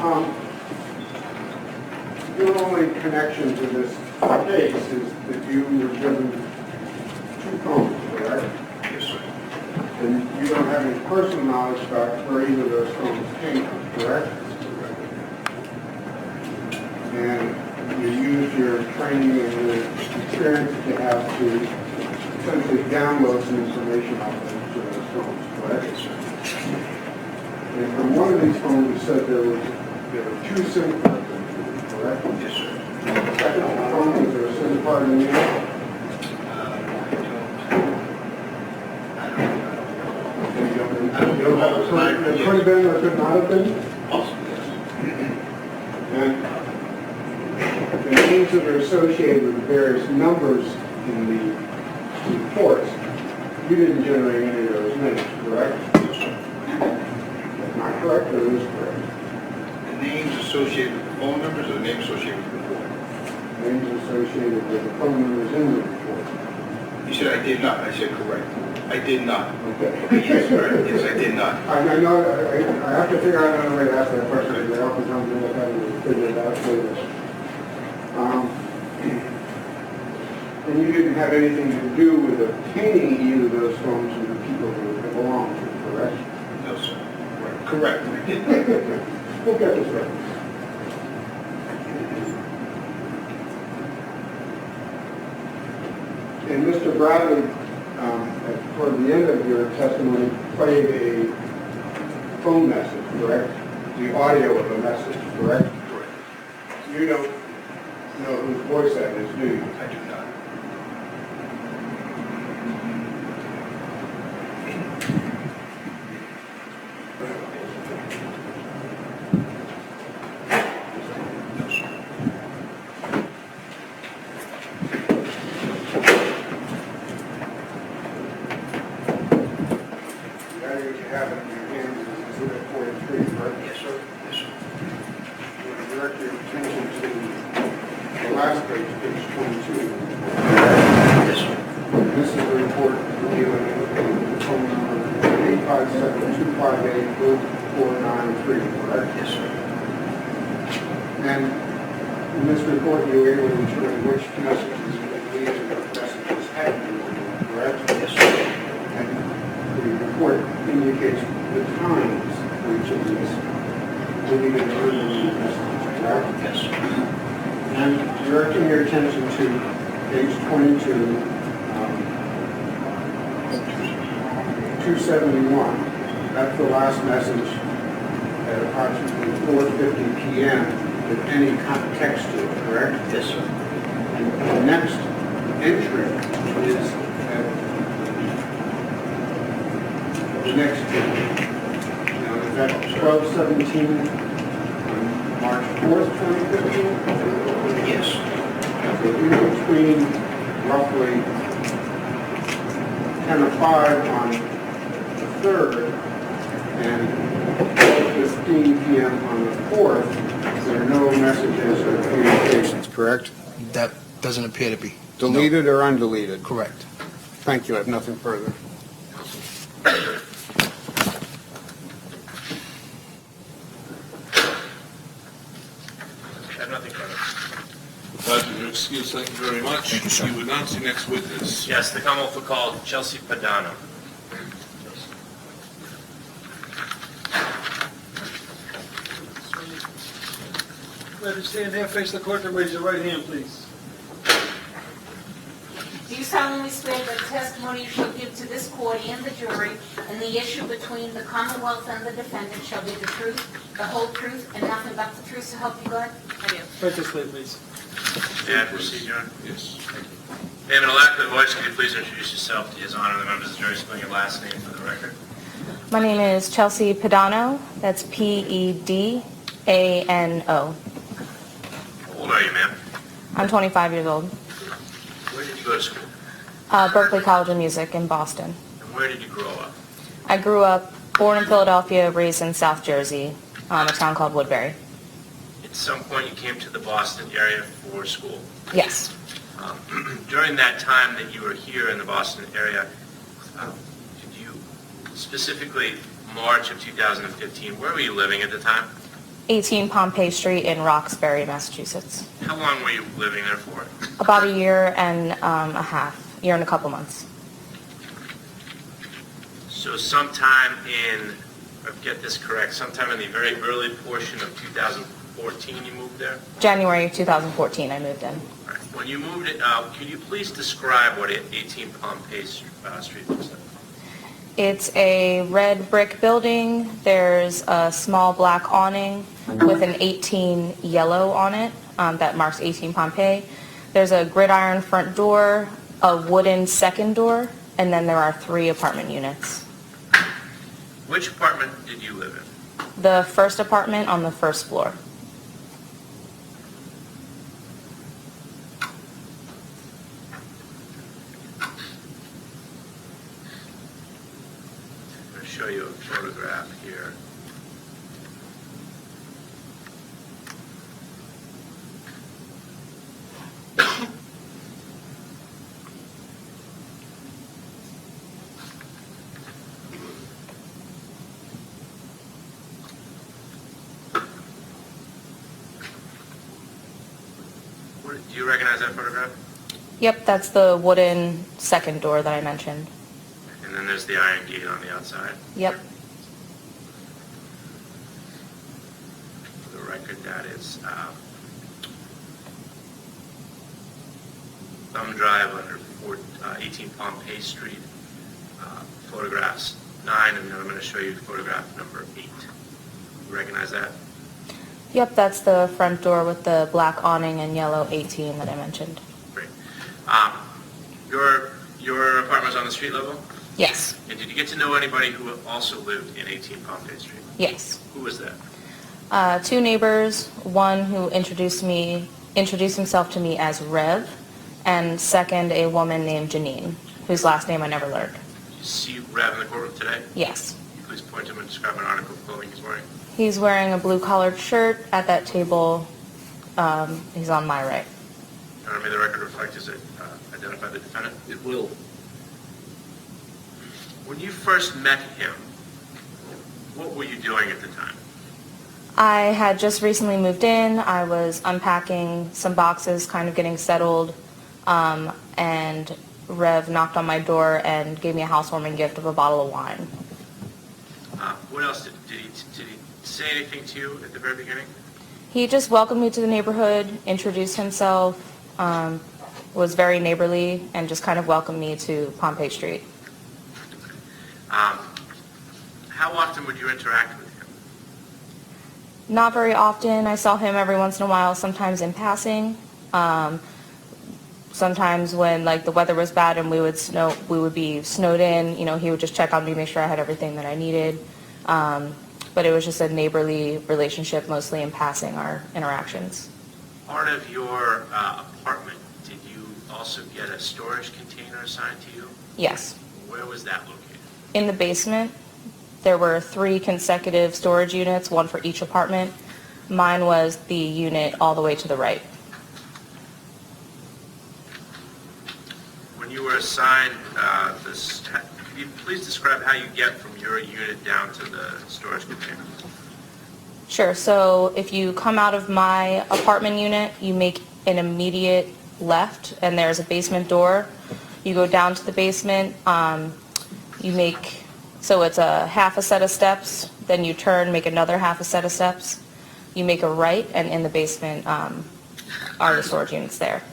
Your only connection to this case is that you were given 2 phones, correct? Yes, sir. And you don't have any personal knowledge about where either of those phones came from, correct? And you used your training and your experience that you have to essentially download some information off of those phones, correct? Yes, sir. And from one of these phones, you said there were 2 SIM cards in it, correct? Yes, sir. The second phone, was there a SIM card in there? You don't have a current, it could have been or could not have been? Possibly, yes. And the names that are associated with the various numbers in the ports, you didn't generate any of those names, correct? Yes, sir. Not correct, or is correct? The names associated with the phone numbers or the names associated with the report? Names associated with the phone numbers in the report. You said I did not. I said correct. I did not. Okay. Yes, sir. Yes, I did not. I know, I have to figure out another way to ask that question, because I oftentimes end up having to figure it out later. And you didn't have anything to do with obtaining either of those phones from the people who they belong to, correct? No, sir. Correct. I did not. We'll get this right. And Mr. Bradley, toward the end of your testimony, played a phone message, correct? The audio of a message, correct? Correct. You don't know whose voice that is, do you? I do not. No, sir. That is, you have it in your hand, is Exhibit 43, correct? Yes, sir. Yes, sir. You want to direct your attention to the last page, page 22. Yes, sir. This is a report dealing with the phone number 857-258-493, correct? Yes, sir. And in this report, you were able to determine which messages and messages had been delivered, correct? Yes, sir. And the report indicates the times for each of these deleted or undeleted messages, correct? Yes, sir. And directing your attention to page 22, 271. That's the last message at approximately 4:50 p.m. with any text to it, correct? Yes, sir. And the next entry is at the next page. Now, is that 12:17 on March 4th, 2015? Yes. So in between roughly 10:05 on the 3rd and 12:15 p.m. on the 4th, there are no messages or communications, correct? That doesn't appear to be. Deleted or undeleted? Correct. Thank you, I have nothing further. I have nothing further. Your excuse, thank you very much. Thank you, sir. You would announce the next witness. Yes, the Commonwealth will call Chelsea Pedano. Let us stand there, face the court, and raise your right hand, please. Do you solemnly swear that the testimony you shall give to this court and the jury and the issue between the Commonwealth and the defendant shall be the truth, the whole truth, and nothing but the truth, so help you God? I do. Right this way, please. May I proceed, Your Honor? Yes. Name and elected voice, could you please introduce yourself to his honor and the members of the jury, spelling your last name for the record? My name is Chelsea Pedano. That's Pedano. How old are you, ma'am? I'm 25 years old. Where did you go to school? Berkeley College of Music in Boston. And where did you grow up? I grew up, born in Philadelphia, raised in South Jersey, a town called Woodbury. At some point you came to the Boston area for school. Yes. During that time that you were here in the Boston area, did you, specifically March of 2015, where were you living at the time? 18 Pompey Street in Roxbury, Massachusetts. How long were you living there for? About a year and a half, year and a couple months. So sometime in, if I get this correct, sometime in the very early portion of 2014 you moved there? January 2014, I moved in. All right. When you moved it, can you please describe what 18 Pompey Street looks like? It's a red brick building. There's a small black awning with an 18 yellow on it that marks 18 Pompey. There's a gridiron front door, a wooden second door, and then there are 3 apartment units. Which apartment did you live in? The first apartment on the first floor. I'm going to show you a photograph here. Do you recognize that photograph? Yep, that's the wooden second door that I mentioned. And then there's the iron gate on the outside. Yep. For the record, that is thumb drive under 18 Pompey Street, photographs 9, and then I'm going to show you photograph number 8. You recognize that? Yep, that's the front door with the black awning and yellow 18 that I mentioned. Great. Your apartment was on the street level? Yes. And did you get to know anybody who also lived in 18 Pompey Street? Yes. Who was that? 2 neighbors, one who introduced himself to me as Rev, and second, a woman named Janine, whose last name I never learned. Did you see Rev in the courtroom today? Yes. Can you please point to him and describe an article of clothing he's wearing? He's wearing a blue-collared shirt at that table. He's on my right. May the record reflect, does it identify the defendant? It will. When you first met him, what were you doing at the time? I had just recently moved in. I was unpacking some boxes, kind of getting settled, and Rev knocked on my door and gave me a housewarming gift of a bottle of wine. What else? Did he say anything to you at the very beginning? He just welcomed me to the neighborhood, introduced himself, was very neighborly, and just kind of welcomed me to Pompey Street. How often would you interact with him? Not very often. I saw him every once in a while, sometimes in passing. Sometimes when the weather was bad and we would be snowed in, he would just check on me, make sure I had everything that I needed. But it was just a neighborly relationship, mostly in passing our interactions. Part of your apartment, did you also get a storage container assigned to you? Yes. Where was that located? In the basement, there were 3 consecutive storage units, one for each apartment. Mine was the unit all the way to the right. When you were assigned this, could you please describe how you get from your unit down to the storage container? Sure. So if you come out of my apartment unit, you make an immediate left, and there's a basement door. You go down to the basement. So it's a half a set of steps. Then you turn, make another half a set of steps. You make a right, and in the basement are the storage units there.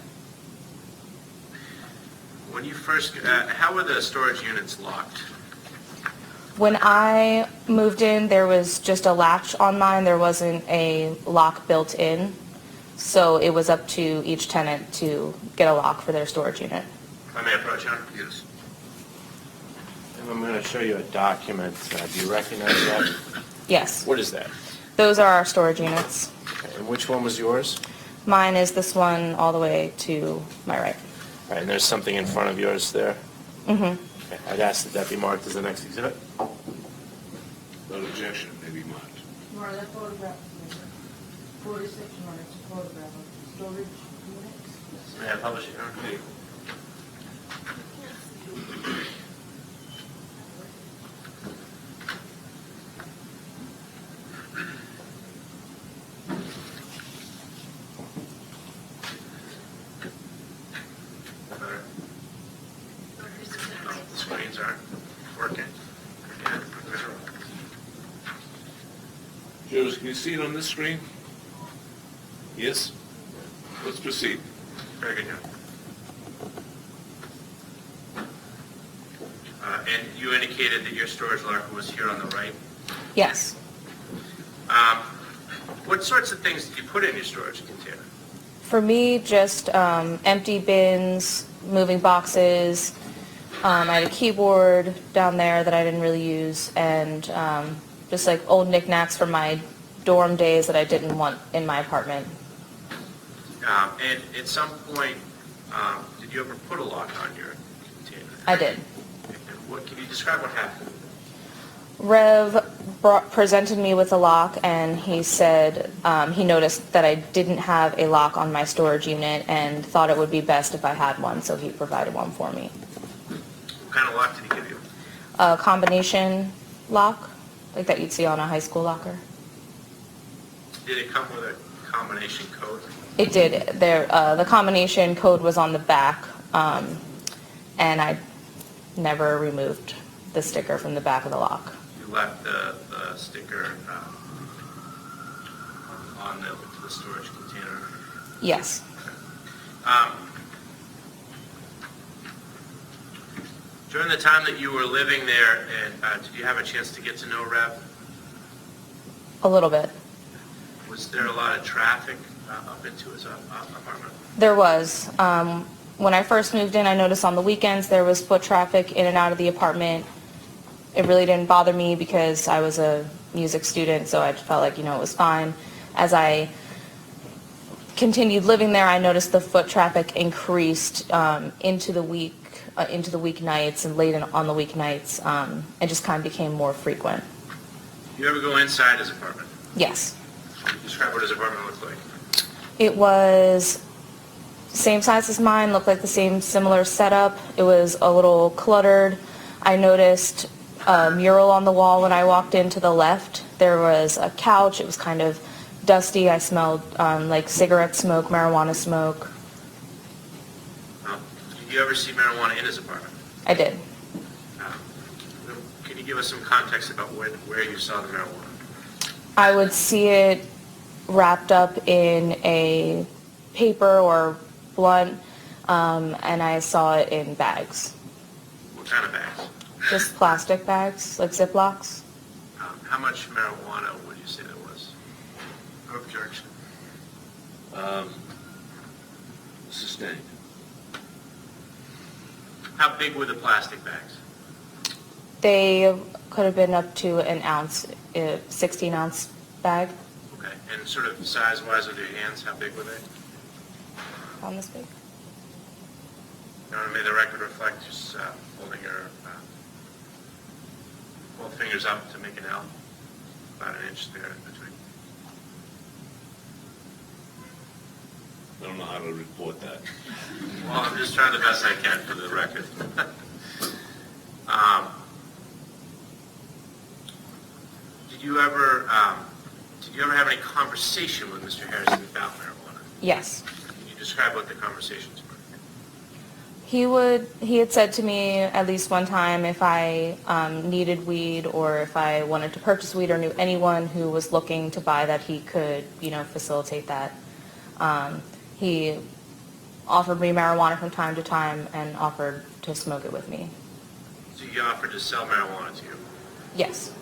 When you first, how were the storage units locked? When I moved in, there was just a latch on mine. There wasn't a lock built in. So it was up to each tenant to get a lock for their storage unit. If I may approach, Shaun? Yes. I'm going to show you a document. Do you recognize that? Yes. What is that? Those are our storage units. Okay, and which one was yours? Mine is this one all the way to my right. All right, and there's something in front of yours there? Mm-hmm. Okay, I'd ask that that be marked as the next exhibit. No objection, maybe not. Nora, that photograph, 46, Nora, it's a photograph of storage units. May I publish it, Shaun? can you see it on this screen? Yes? Let's proceed. Very good, John. And you indicated that your storage locker was here on the right. Yes. What sorts of things did you put in your storage container? For me, just empty bins, moving boxes. I had a keyboard down there that I didn't really use, and just like old knickknacks from my dorm days that I didn't want in my apartment. And at some point, did you ever put a lock on your container? I did. And can you describe what happened? Rev presented me with a lock, and he said he noticed that I didn't have a lock on my storage unit and thought it would be best if I had one, so he provided one for me. What kind of lock did he give you? A combination lock, like that you'd see on a high school locker. Did it come with a combination code? It did. The combination code was on the back, and I never removed the sticker from the back of the lock. You left the sticker on the storage container? Yes. During the time that you were living there, and did you have a chance to get to know Rev? A little bit. Was there a lot of traffic up into his apartment? There was. When I first moved in, I noticed on the weekends there was foot traffic in and out of the apartment. It really didn't bother me because I was a music student, so I felt like, it was fine. As I continued living there, I noticed the foot traffic increased into the weeknights and late on the weeknights, and just kind of became more frequent. Do you ever go inside his apartment? Yes. Can you describe what his apartment looked like? It was same size as mine, looked like the same similar setup. It was a little cluttered. I noticed a mural on the wall when I walked in to the left. There was a couch. It was kind of dusty. I smelled like cigarette smoke, marijuana smoke. Did you ever see marijuana in his apartment? I did. Can you give us some context about where you saw the marijuana? I would see it wrapped up in a paper or blunt, and I saw it in bags. What kind of bags? Just plastic bags, like Ziplocs. How much marijuana would you say there was? Objection. Sustained. How big were the plastic bags? They could have been up to an ounce, 16-ounce bag. Okay, and sort of size-wise with your hands, how big were they? On this big. You want to make the record reflect just holding your both fingers up to make an L, about an inch there in between. I don't know how to report that. Well, I'm just trying the best I can for the record. Did you ever have any conversation with Mr. Harrison about marijuana? Yes. Can you describe what the conversations were? He had said to me at least one time if I needed weed or if I wanted to purchase weed or knew anyone who was looking to buy that, he could, facilitate that. He offered me marijuana from time to time and offered to smoke it with me. So he offered to sell marijuana to you? Yes.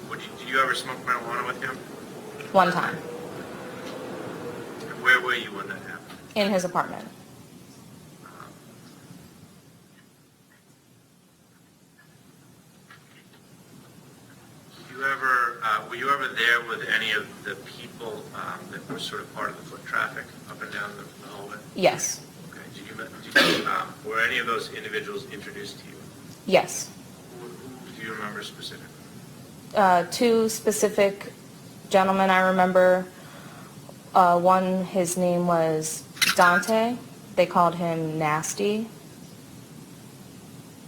Did you ever smoke marijuana with him? One time. And where were you when that happened? In his apartment. Were you ever there with any of the people that were sort of part of the foot traffic up and down the hallway? Yes. Okay. Were any of those individuals introduced to you? Yes. Who do you remember specifically? Two specific gentlemen I remember. One, his name was Dante. They called him Nasty,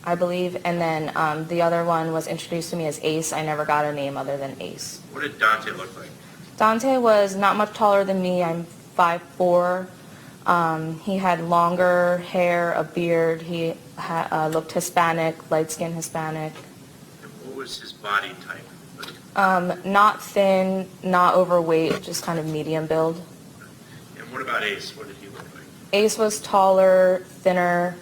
I believe. And then the other one was introduced to me as Ace. I never got a name other than Ace. What did Dante look like? Dante was not much taller than me. I'm 5'4". He had longer hair, a beard. He looked Hispanic, light-skinned Hispanic. And what was his body type? Not thin, not overweight, just kind of medium build. And what about Ace? What did he look like? Ace was taller, thinner,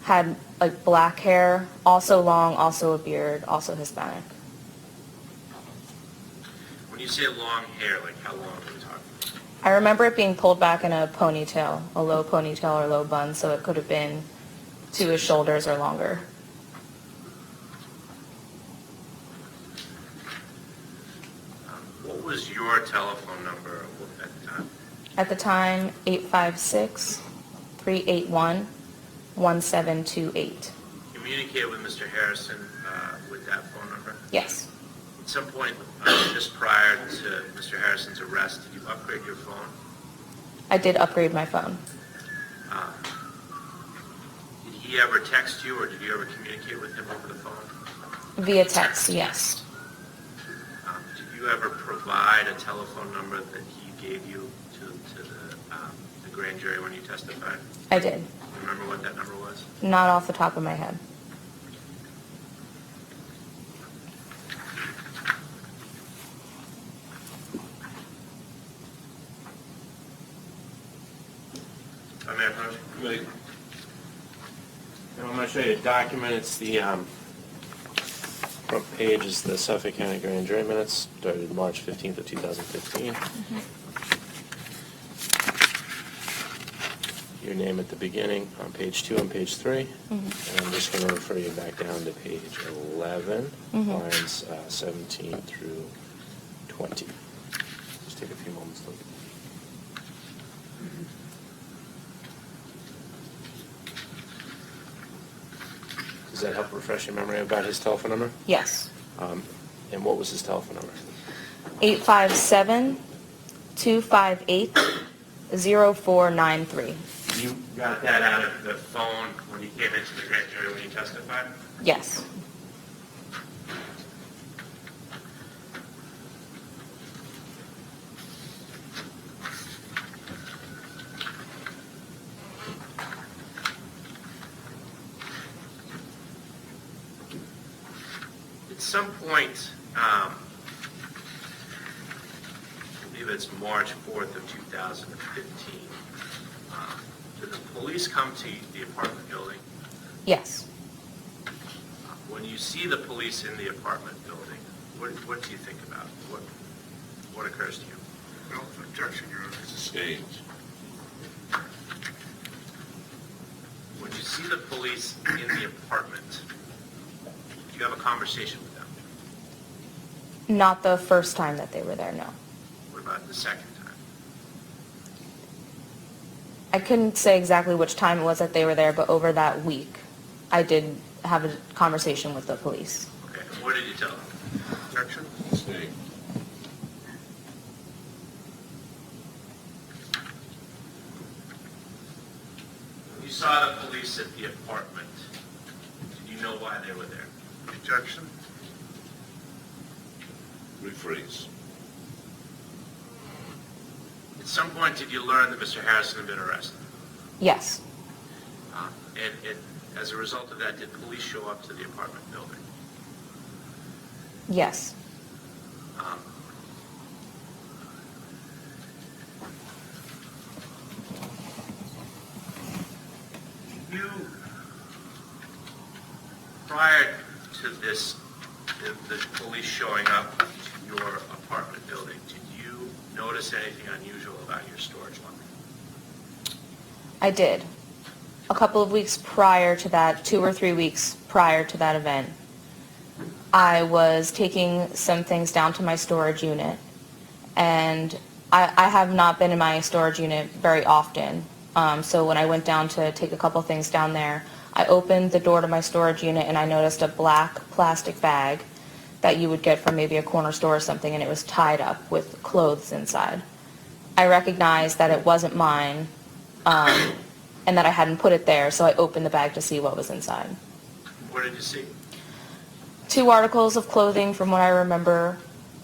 had like black hair, also long, also a beard, also Hispanic. When you say long hair, like how long are we talking? I remember it being pulled back in a ponytail, a low ponytail or low bun, so it could have been to his shoulders or longer. What was your telephone number at the time? At the time, 856-381-1728. Communicate with Mr. Harrison with that phone number? Yes, At some point, just prior to Mr. Harrison's arrest, did you upgrade your phone? I did upgrade my phone. Did he ever text you, or did you ever communicate with him over the phone? Via text, yes. Did you ever provide a telephone number that he gave you to the grand jury when you testified? I did. Remember what that number was? Not off the top of my head. I may approach. And I'm going to show you a document. It's the front page is the Suffolk County Grand Jury minutes, dated March 15th of 2015. Your name at the beginning on page 2 and page 3. And I'm just going to refer you back down to page 11, lines 17 through 20. Just take a few moments to look. Does that help refresh your memory about his telephone number? Yes. And what was his telephone number? 857-258-0493. You got that out of the phone when you came into the grand jury when you testified? Yes. At some point, I believe it's March 4th of 2015, did the police come to the apartment building? Yes. When you see the police in the apartment building, what do you think about? What occurs to you? No objection, Your Honor. It's a stage. When you see the police in the apartment, do you have a conversation with them? Not the first time that they were there, no. What about the second time? I couldn't say exactly which time it was that they were there, but over that week, I did have a conversation with the police. Okay, and what did you tell them? Objection? Stay. You saw the police at the apartment. Did you know why they were there? Objection? Rephrase. At some point, did you learn that Mr. Harrison had been arrested? Yes. And as a result of that, did police show up to the apartment building? Yes. You, prior to this, the police showing up to your apartment building, did you notice anything unusual about your storage locker? I did. A couple of weeks prior to that, 2 or 3 weeks prior to that event, I was taking some things down to my storage unit, and I have not been in my storage unit very often. So when I went down to take a couple things down there, I opened the door to my storage unit and I noticed a black plastic bag that you would get from maybe a corner store or something, and it was tied up with clothes inside. I recognized that it wasn't mine, and that I hadn't put it there, so I opened the bag to see what was inside. What did you see? 2 articles of clothing from what I remember.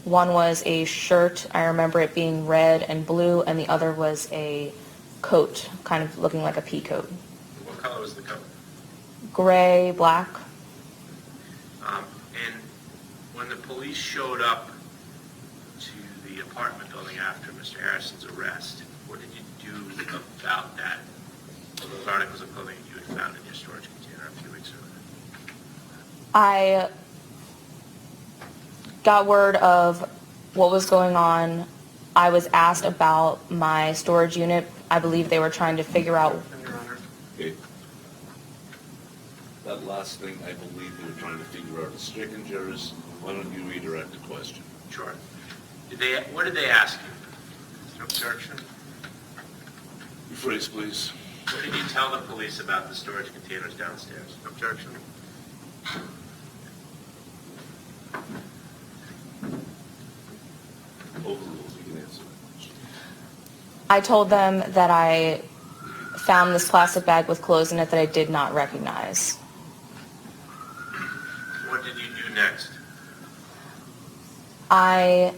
One was a shirt, I remember it being red and blue, and the other was a coat, kind of looking like a pea coat. What color was the coat? Gray, black. And when the police showed up apartment building after Mr. Harrison's arrest. What did you do about that? Those articles of clothing you had found in your storage container a few weeks earlier? I got word of what was going on. I was asked about my storage unit. I believe they were trying to figure out. Your Honor. Okay. That last thing, I believe they were trying to figure out is stricken jurors. Why don't you redirect the question? Sure. What did they ask you? Objection. Rephrase, please. What did you tell the police about the storage containers downstairs? Objection. Overruled, you can answer that question. I told them that I found this plastic bag with clothes in it that I did not recognize. What did you do next? I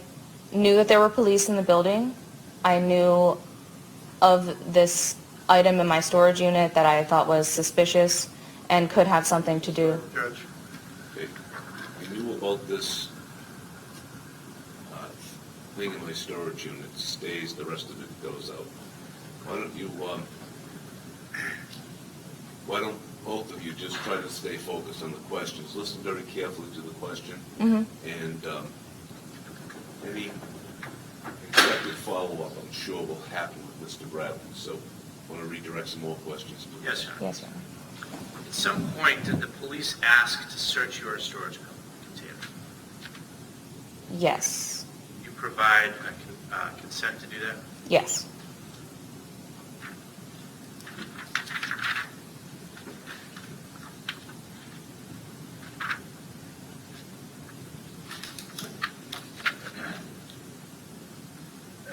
knew that there were police in the building. I knew of this item in my storage unit that I thought was suspicious and could have something to do. Judge. Okay. I knew about this thing in my storage unit. Stays, the rest of it goes out. Why don't both of you just try to stay focused on the questions? Listen very carefully to the question. Mm-hmm. And any expected follow-up, I'm sure, will happen with Mr. Bradley. So I want to redirect some more questions. Please. Yes, sir. Yes, sir. At some point, did the police ask to search your storage container? Yes. You provide consent to do that? Yes.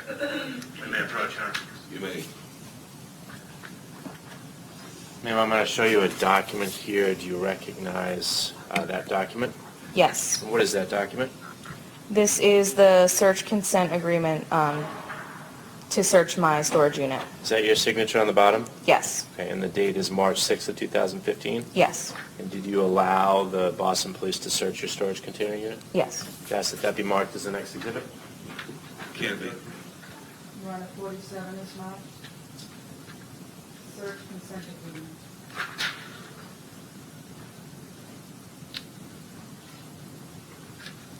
I may approach her. You may. Ma'am, I'm going to show you a document here. Do you recognize that document? Yes. What is that document? This is the search consent agreement to search my storage unit. Is that your signature on the bottom? Yes. Okay, and the date is March 6th of 2015? Yes. And did you allow the Boston Police to search your storage container unit? Yes. Ask that that be marked as the next exhibit? Can be. Your Honor, 47 is marked. Search consent agreement.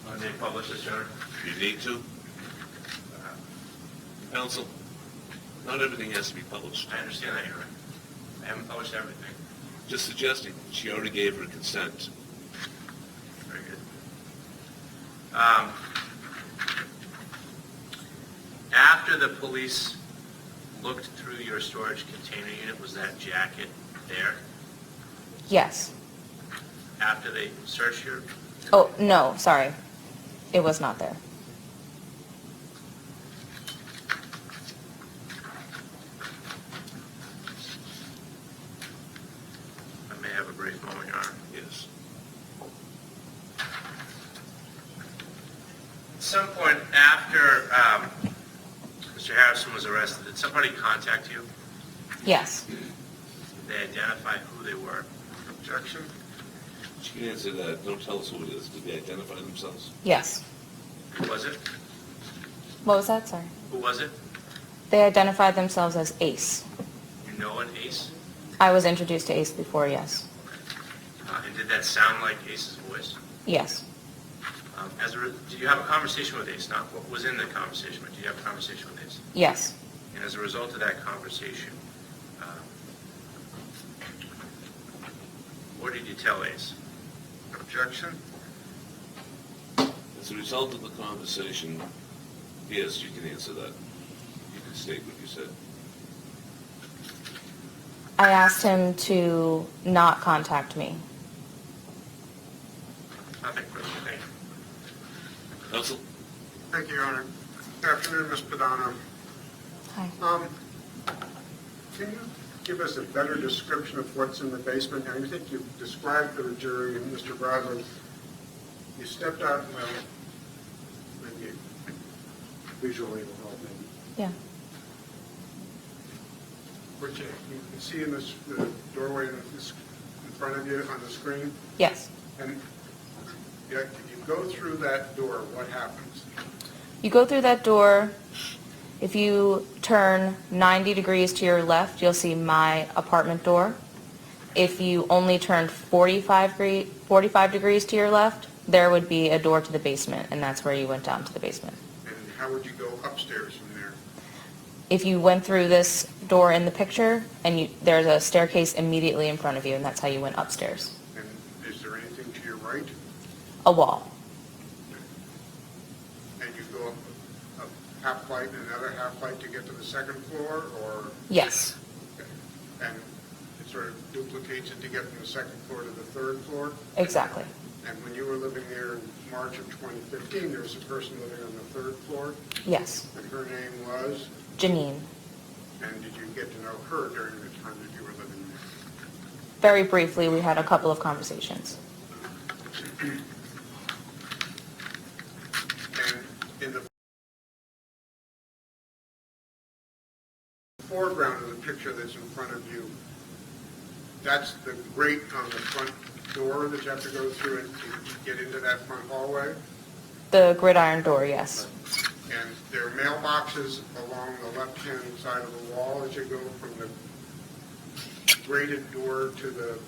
When they publish this, Your Honor? You need to. Counsel, not everything has to be published. I understand that, Your Honor. I haven't published everything. Just suggesting, she already gave her consent. Very good. After the police looked through your storage container unit, was that jacket there? Yes. After they searched your... Oh, no, sorry. It was not there. I may have a brief moment, Your Honor. Yes. At some point after Mr. Harrison was arrested, did somebody contact you? Yes. Did they identify who they were? Objection? She can answer that. Don't tell us who it is. Did they identify themselves? Yes. Who was it? What was that? Sorry. Who was it? They identified themselves as Ace. You know an Ace? I was introduced to Ace before, yes. And did that sound like Ace's voice? Yes. Did you have a conversation with Ace? Not what was in the conversation, but did you have a conversation with Ace? Yes. And as a result of that conversation, what did you tell Ace? Objection? As a result of the conversation, yes, you can answer that. You can state what you said. I asked him to not contact me. Nothing further. Thank you. Counsel? Thank you, Your Honor. Good afternoon, Ms. Pedano. Hi. Can you give us a better description of what's in the basement? I think you described for the jury and Mr. Bradley, you stepped out, well, maybe visually will help maybe. Yeah. Which you can see in this the doorway in front of you on the screen. Yes. And if you go through that door, what happens? You go through that door. If you turn 90 degrees to your left, you'll see my apartment door. If you only turn 45 degrees to your left, there would be a door to the basement, and that's where you went down to the basement. And how would you go upstairs from there? If you went through this door in the picture, and there's a staircase immediately in front of you, and that's how you went upstairs. And is there anything to your right? A wall. And you go up a half flight and another half flight to get to the second floor, or? Yes. Okay. And it sort of duplicates it to get from the second floor to the third floor? Exactly. And when you were living there in March of 2015, there was a person living on the third floor? Yes. And her name was? Janine. And did you get to know her during the time that you were living there? Very briefly, we had a couple of conversations. And in the foreground of the picture that's in front of you, that's the grate on the front door that you have to go through and to get into that front hallway? The gridiron door, yes. And there are mailboxes along the left-hand side of the wall as you go from the grated door to the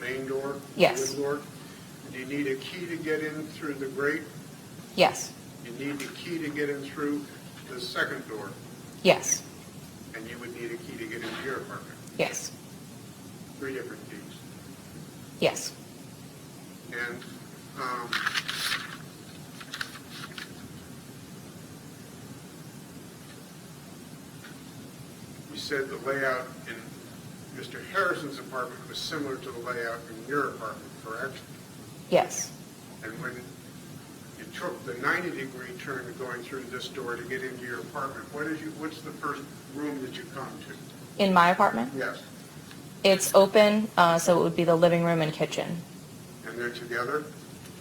main door? Yes. The wood door? Do you need a key to get in through the grate? Yes. You need the key to get in through the second door? Yes. And you would need a key to get into your apartment? Yes. 3 different keys. Yes. And you said the layout in Mr. Harrison's apartment was similar to the layout in your apartment, correct? Yes. And when you took the 90-degree turn going through this door to get into your apartment, what's the first room that you come to? In my apartment? Yes. It's open, so it would be the living room and kitchen. And they're together?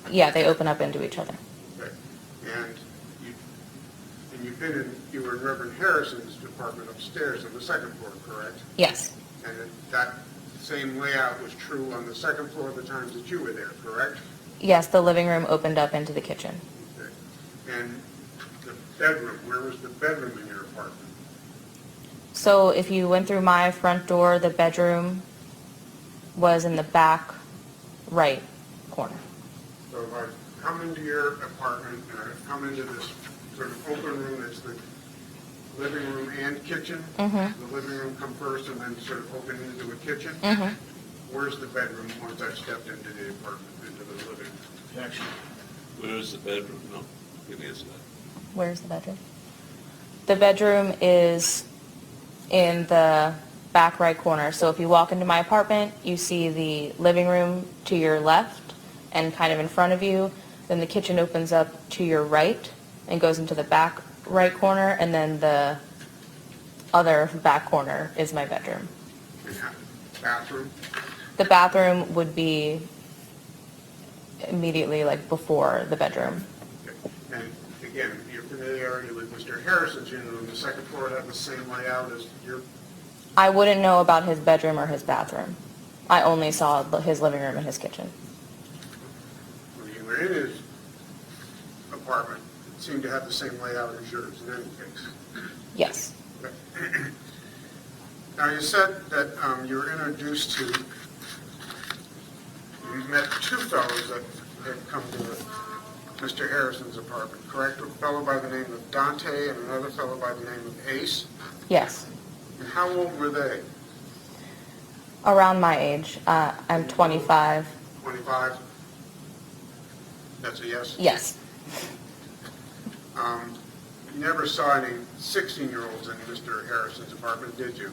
Yeah, they open up into each other. Okay. And you were in Reverend Harrison's apartment upstairs on the second floor, correct? Yes. And that same layout was true on the second floor the times that you were there, correct? Yes, the living room opened up into the kitchen. Okay. And the bedroom, where was the bedroom in your apartment? So if you went through my front door, the bedroom was in the back right corner. So if I come into your apartment and I come into this sort of open room that's the living room and kitchen, Mm-hmm. the living room come first and then sort of open into a kitchen? Mm-hmm. Where's the bedroom once I stepped into the apartment, into the living room? Actually, where's the bedroom? No, you can answer that. Where's the bedroom? The bedroom is in the back right corner. So if you walk into my apartment, you see the living room to your left and kind of in front of you. Then the kitchen opens up to your right and goes into the back right corner, and then the other back corner is my bedroom. And bathroom? The bathroom would be immediately like before the bedroom. Okay. And again, your familiarity with Mr. Harrison's unit on the second floor had the same layout as your? I wouldn't know about his bedroom or his bathroom. I only saw his living room and his kitchen. When you were in his apartment, it seemed to have the same layout as yours in any case. Yes. Okay. Now, you said that you were introduced to, you met 2 fellows that had come to Mr. Harrison's apartment, correct? A fellow by the name of Dante and another fellow by the name of Ace? Yes. And how old were they? Around my age. I'm 25. 25? That's a yes? Yes. You never saw any 16-year-olds in Mr. Harrison's apartment, did you?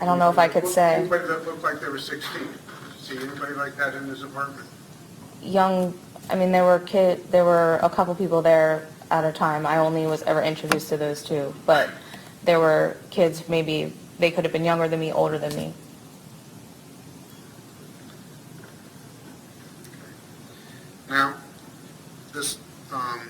I don't know if I could say. Anybody that looked like they were 16? Did you see anybody like that in his apartment? Young, I mean, there were a couple people there at a time. I only was ever introduced to those 2, but there were kids, maybe they could have been younger than me, older than me. Now, this, I'd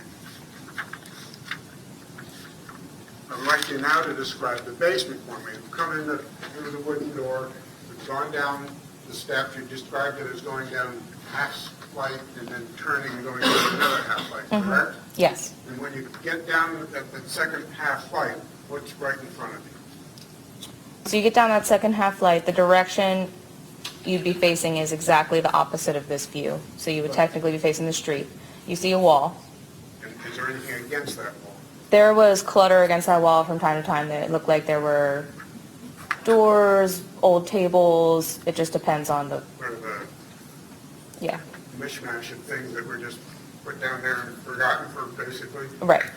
like you now to describe the basement for me. You've come in through the wooden door, you've gone down the steps, you described it as going down half light and then turning and going to another half light, correct? Yes. And when you get down at the second half light, what's right in front of you? So you get down that second half light, the direction you'd be facing is exactly the opposite of this view. So you would technically be facing the street. You see a wall. And is there anything against that wall? There was clutter against that wall from time to time. It looked like there were doors, old tables. It just depends on the, Or the yeah. mishmash of things that were just put down there and forgotten for, basically? Right.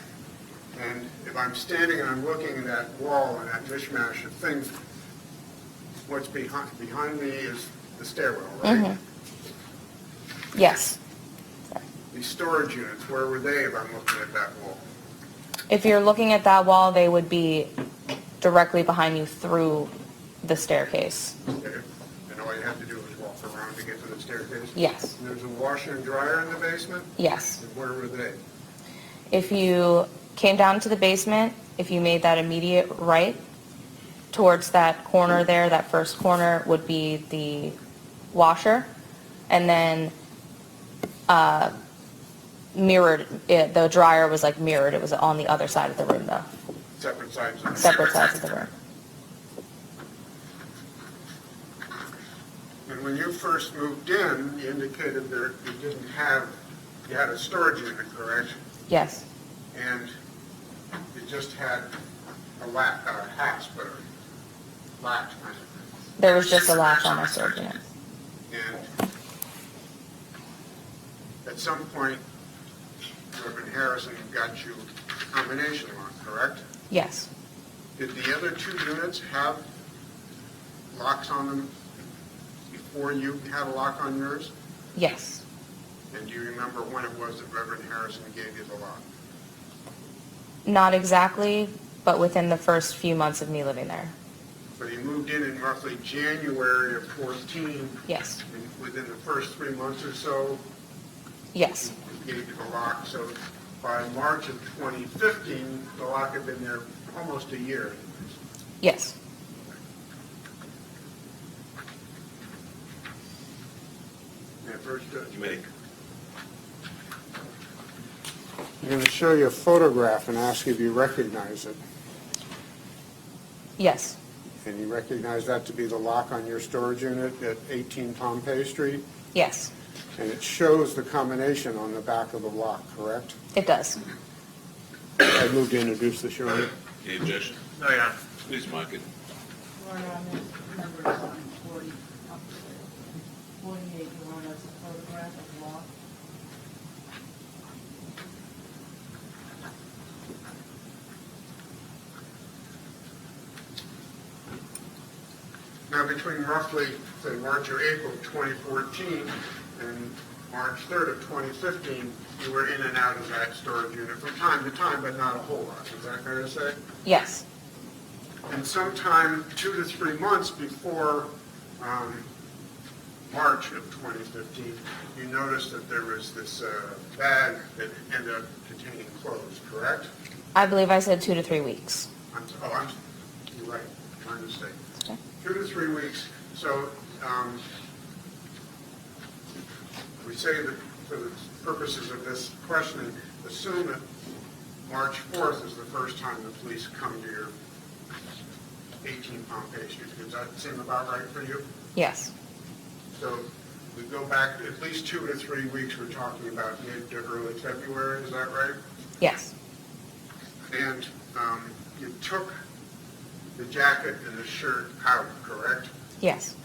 And if I'm standing and I'm looking at that wall and that mishmash of things, what's behind me is the stairwell, right? Yes. These storage units, where were they if I'm looking at that wall? If you're looking at that wall, they would be directly behind you through the staircase. Okay. And all you have to do is walk around to get to the staircase? Yes. And there's a washer and dryer in the basement? Yes. And where were they? If you came down to the basement, if you made that immediate right towards that corner there, that first corner would be the washer, and then mirrored, the dryer was like mirrored. It was on the other side of the room though. Separate sides of the Separate sides of the room. And when you first moved in, you indicated there you didn't have, you had a storage unit, correct? Yes. And you just had a hasp or latch kind of thing. There was just a latch on my storage unit. And at some point, Reverend Harrison got you a combination lock, correct? Yes. Did the other two units have locks on them before you had a lock on yours? Yes. And do you remember when it was that Reverend Harrison gave you the lock? Not exactly, but within the first few months of me living there. But he moved in roughly January of 14. Yes. And within the first 3 months or so, Yes. he gave you the lock. So by March of 2015, the lock had been there almost a year. Yes. Yeah, first, You may. I'm going to show you a photograph and ask you if you recognize it. Yes. And you recognize that to be the lock on your storage unit at 18 Pompey Street? Yes. And it shows the combination on the back of the lock, correct? It does. I moved to introduce the showing. Any objection? No, Your Honor. Please mark it. Warrant on this number is on 40, up to 48, you want us a photograph of law? Now, between roughly, say, March or April of 2014 and March 3rd of 2015, you were in and out of that storage unit from time to time, but not a whole lot. Is that fair to say? Yes. And sometime 2 to 3 months before March of 2015, you noticed that there was this bag that ended up containing clothes, correct? I believe I said 2 to 3 weeks. You're right, my mistake. Okay. 2 to 3 weeks. So we say that for the purposes of this questioning, assume that March 4th is the first time the police come to your 18 Pompey Street. Does that seem about right for you? Yes. So we go back at least 2 to 3 weeks. We're talking about mid to early February. Is that right? Yes. And you took the jacket and the shirt out, correct? Yes.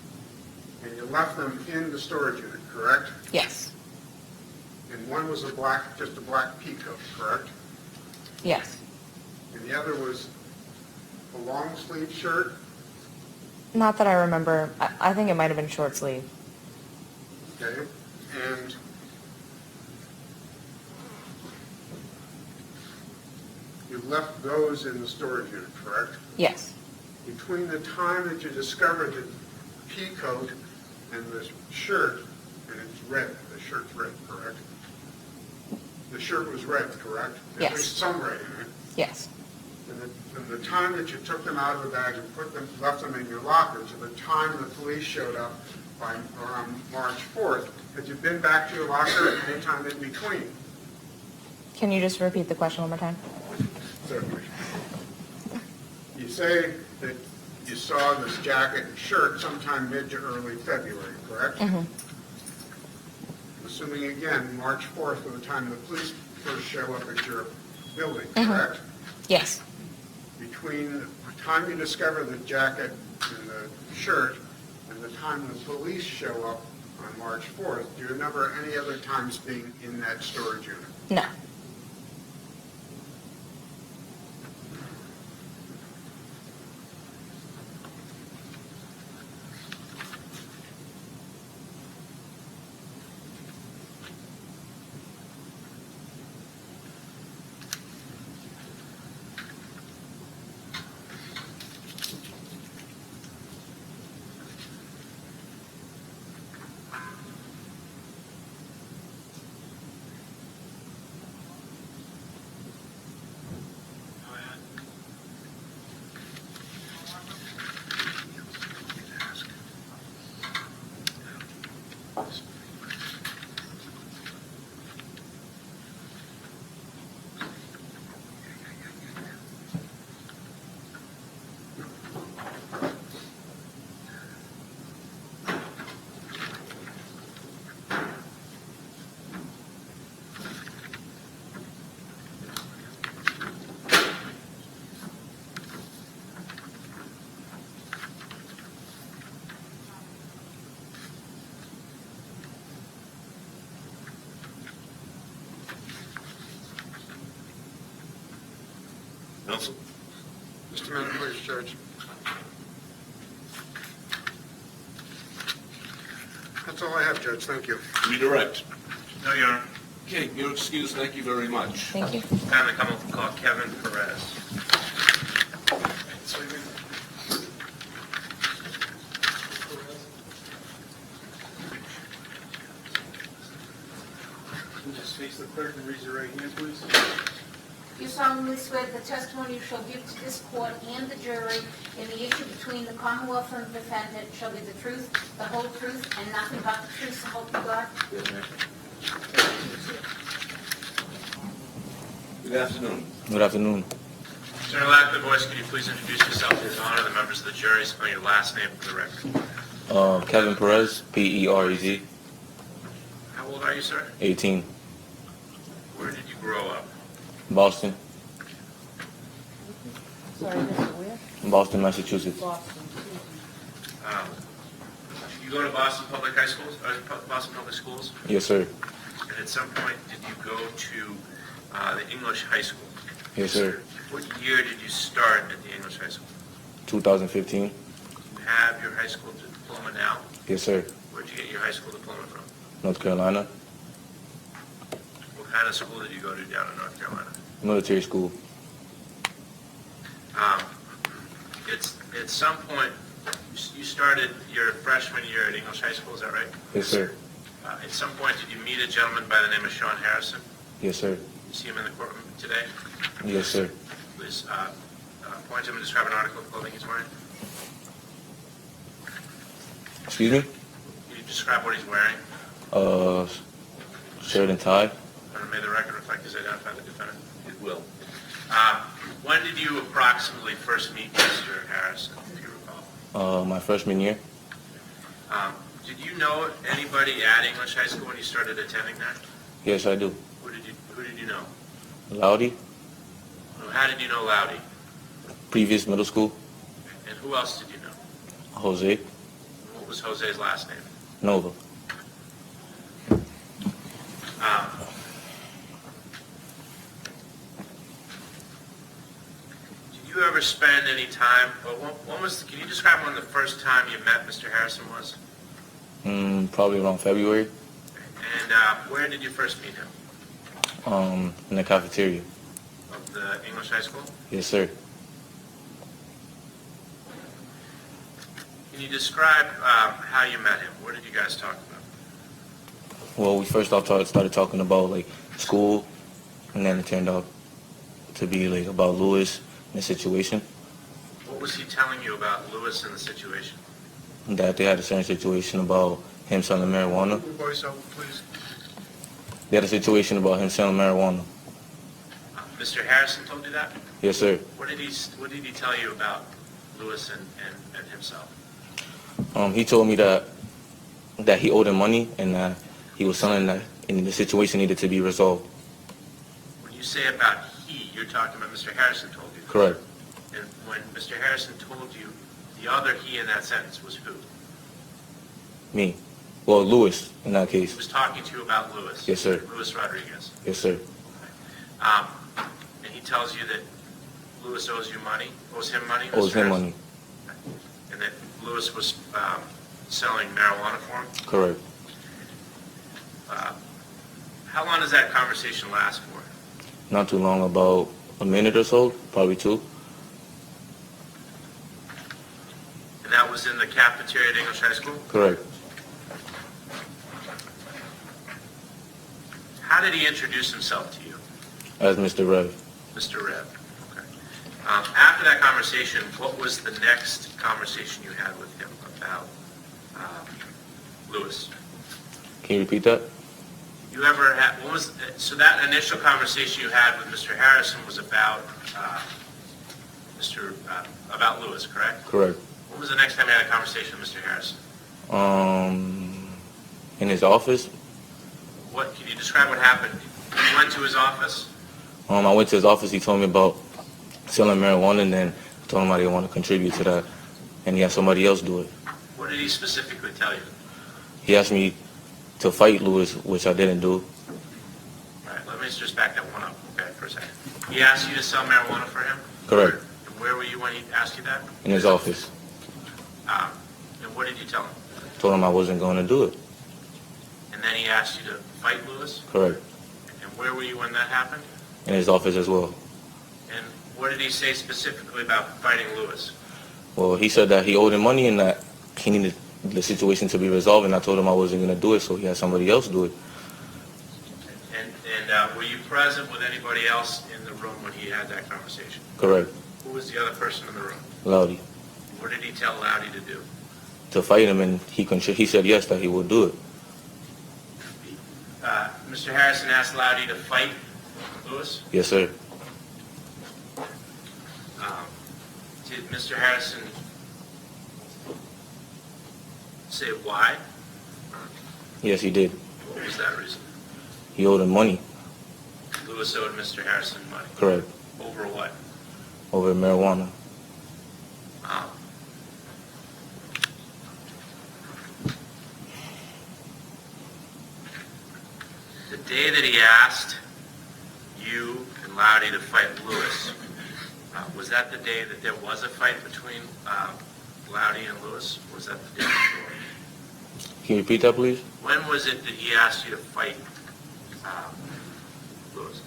And you left them in the storage unit, correct? Yes. And one was just a black peacoat, correct? Yes. And the other was a long sleeve shirt? Not that I remember. I think it might have been short sleeve. Okay. And you left those in the storage unit, correct? Yes. Between the time that you discovered the peacoat and the shirt, and it's red, the shirt's red, correct? The shirt was red, correct? Yes. At least some red in it. Yes. And from the time that you took them out of the bag and left them in your locker to the time the police showed up, by around March 4th. Had you been back to your locker at any time in between? Can you just repeat the question one more time? Certainly. You say that you saw this jacket and shirt sometime mid to early February, correct? Mm-hmm. Assuming again, March 4th was the time the police first show up at your building, Mhm. correct? Yes. Between the time you discover the jacket and the shirt and the time the police show up on March 4th, do you remember any other times being in that storage unit? No. Counsel? Just a minute, please, Judge. That's all I have, Judge. Thank you. Redirect. No, Your Honor. Okay, you're excused. Thank you very much. Thank you. Time to come up and call Kevin Perez. Just face the clerk and raise your right hand, please. You solemnly swear the testimony you shall give to this court and the jury in the issue between the Commonwealth and the defendant shall be the truth, the whole truth, and nothing but the truth, so help you God? Good afternoon. Good afternoon. Sir, Lack, the voice, could you please introduce yourself to the honor of the members of the jury, spell your last name for the record. Kevin Perez, Perez, How old are you, sir? 18, Where did you grow up? Boston, Sorry, Mr. Where? Boston, Massachusetts. Boston. Um, You go to Boston Public High Schools, or Boston Public Schools? Yes, sir. And at some point, did you go to the English high school? Yes, sir. What year did you start at the English high school? 2015. You have your high school diploma now? Yes, sir. Where'd you get your high school diploma from? North Carolina, What kind of school did you go to down in North Carolina? military school. It's at some point, you started your freshman year at English high school, is that right? Yes, sir. At some point, did you meet a gentleman by the name of Shaun Harrison? Yes, sir. You see him in the courtroom today? Yes, sir. Please point to him and describe an article of clothing he's wearing. Excuse me? Can you describe what he's wearing? Shirt and tie. And may the record reflect as identify the defendant. It will. When did you approximately first meet Mr. Harrison, if you recall? My freshman year. Did you know anybody at English high school when you started attending there? Yes, I do. Who did you know? Loudy, How did you know Loudy? previous middle school. And who else did you know? Jose, What was Jose's last name? Nova. Did you ever spend any time, can you describe when the first time you met Mr. Harrison was? Probably around February. And where did you first meet him? In the cafeteria. Of the English high school? Yes, sir. Can you describe how you met him? What did you guys talk about? Well, we first off started talking about like school, and then it turned out to be like about Lewis and the situation. What was he telling you about Lewis and the situation? that they had a certain situation about him selling marijuana. Voice out, please. They had a situation about him selling marijuana. Mr. Harrison told you that? Yes, sir. What did he tell you about Lewis and himself? He told me that he owed him money and that he was selling that, and the situation needed to be resolved. When you say about he, you're talking about Mr. Harrison told you? Correct. And when Mr. Harrison told you, the other he in that sentence was who? Me. Well, Lewis, in that He case. was talking to you about Lewis? Yes, sir. Lewis Rodriguez. Yes, sir. And he tells you that Lewis owes him money? Owes Mr. him Harrison? money. And that Lewis was selling marijuana for him? Correct. How long does that conversation last for? Not too long, about a minute or so, probably 2. And that was in the cafeteria at English High School? Correct. How did he introduce himself to you? As Mr. Rev. Mr. Rev. Okay. After that conversation, what was the next conversation you had with him about Lewis? Can you repeat that? You ever had, so that initial conversation you had with Mr. Harrison was about about Lewis, correct? Correct. When was the next time you had a conversation with Mr. Harrison? In his office. What, can you describe what happened? You went to his office? I went to his office. He told me about selling marijuana, and then I told him I didn't want to contribute to that, and he had somebody else do it. What did he specifically tell you? He asked me to fight Lewis, which I didn't do. All right, let me just back that one up, okay, for a second. He asked you to sell marijuana for him? Correct. And where were you when he asked you that? In his office. And what did you tell him? Told him I wasn't going to do it. And then he asked you to fight Lewis? Correct. And where were you when that happened? In his office as well. And what did he say specifically about fighting Lewis? Well, he said that he owed him money and that he needed the situation to be resolved, and I told him I wasn't going to do it, so he had somebody else do it. And were you present with anybody else in the room when he had that conversation? Correct. Who was the other person in the room? Loudy. What did he tell Loudy to do? To fight him, and he said yes, that he would do it. Mr. Harrison asked Loudy to fight Lewis? Yes, sir. Did Mr. Harrison say why? Yes, he did. What was that reason? He owed him money. Lewis owed Mr. Harrison money. Correct. Over what? Over marijuana. The day that he asked you and Loudy to fight Lewis, was that the day that there was a fight between Loudy and Lewis? Or was that the day before? Can you repeat that, please? When was it that he asked you to fight Lewis?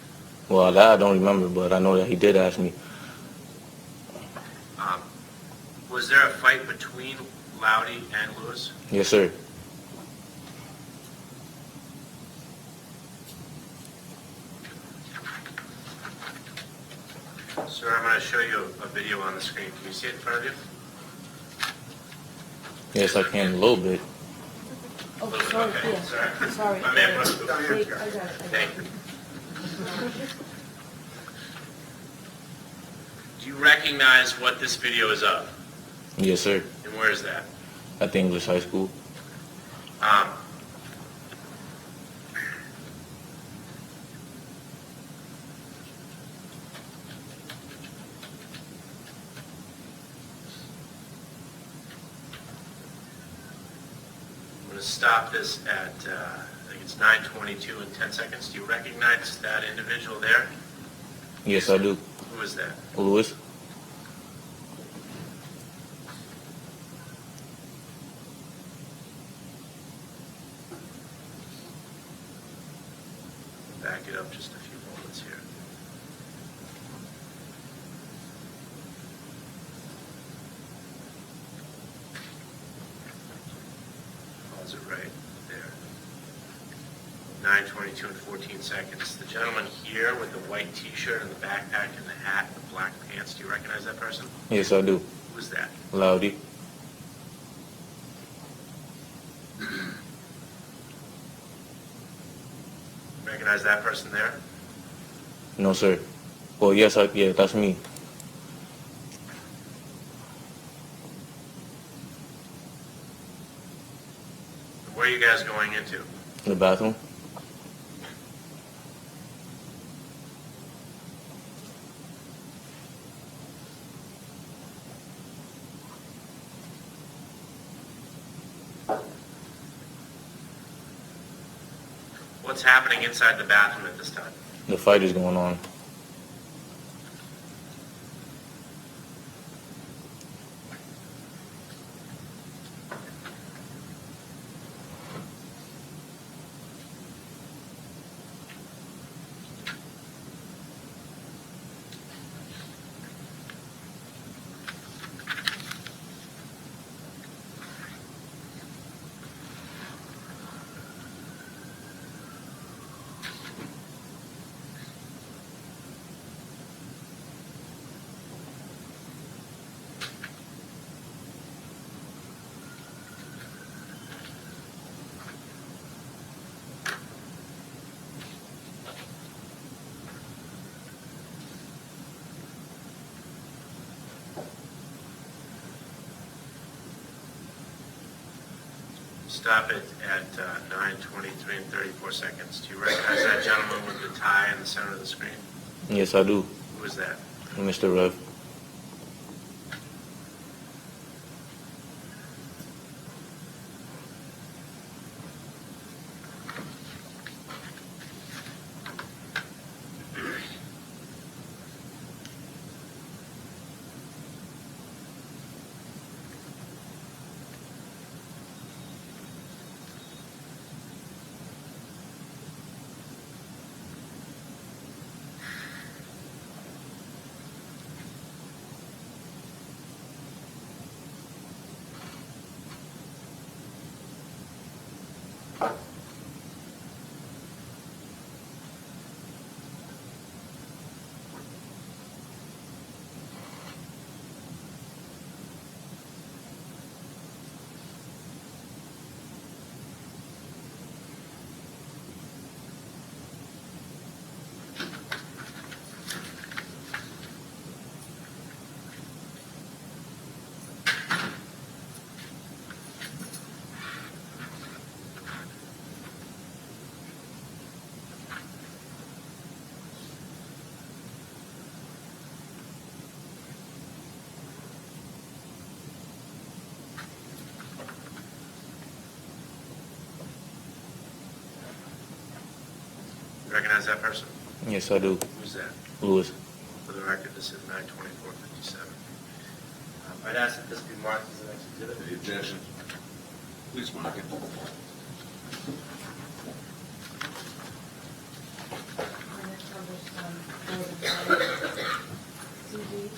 Well, that I don't remember, but I know that he did ask me. Was there a fight between Loudy and Lewis? Yes, sir. Sir, I'm going to show you a video on the screen. Can you see it in front of you? Yes, I can a little bit. Oh, sorry, Okay, yeah, sorry. sorry. My man, what- Wait, I got it. Thank you. Do you recognize what this video is of? Yes, sir. And where is that? At the English high school. I'm going to stop this at, I think it's 9:22 and 10 seconds. Do you recognize that individual there? Yes, I do. Who is that? Lewis. Back it up just a few moments here. Pause it right there. 9:22 and 14 seconds. The gentleman here with the white t-shirt and the backpack and the hat and the black pants, do you recognize that person? Yes, I do. Who is that? Loudy. recognize that person there? No, sir. Well, yes, yeah, that's me. Where are you guys going into? The bathroom? What's happening inside the bathroom at this time? The fight is going on. Stop it at 9:23 and 34 seconds. Do you recognize that gentleman with the tie in the center of the screen? Yes, I do. Who is that? Mr. Rev. Recognize that person? Yes, I do. Who's that? Lewis. For the record, this is 9:24:57. I'd ask that this be marked as the next exhibit. Any objection? Please mark it. CD.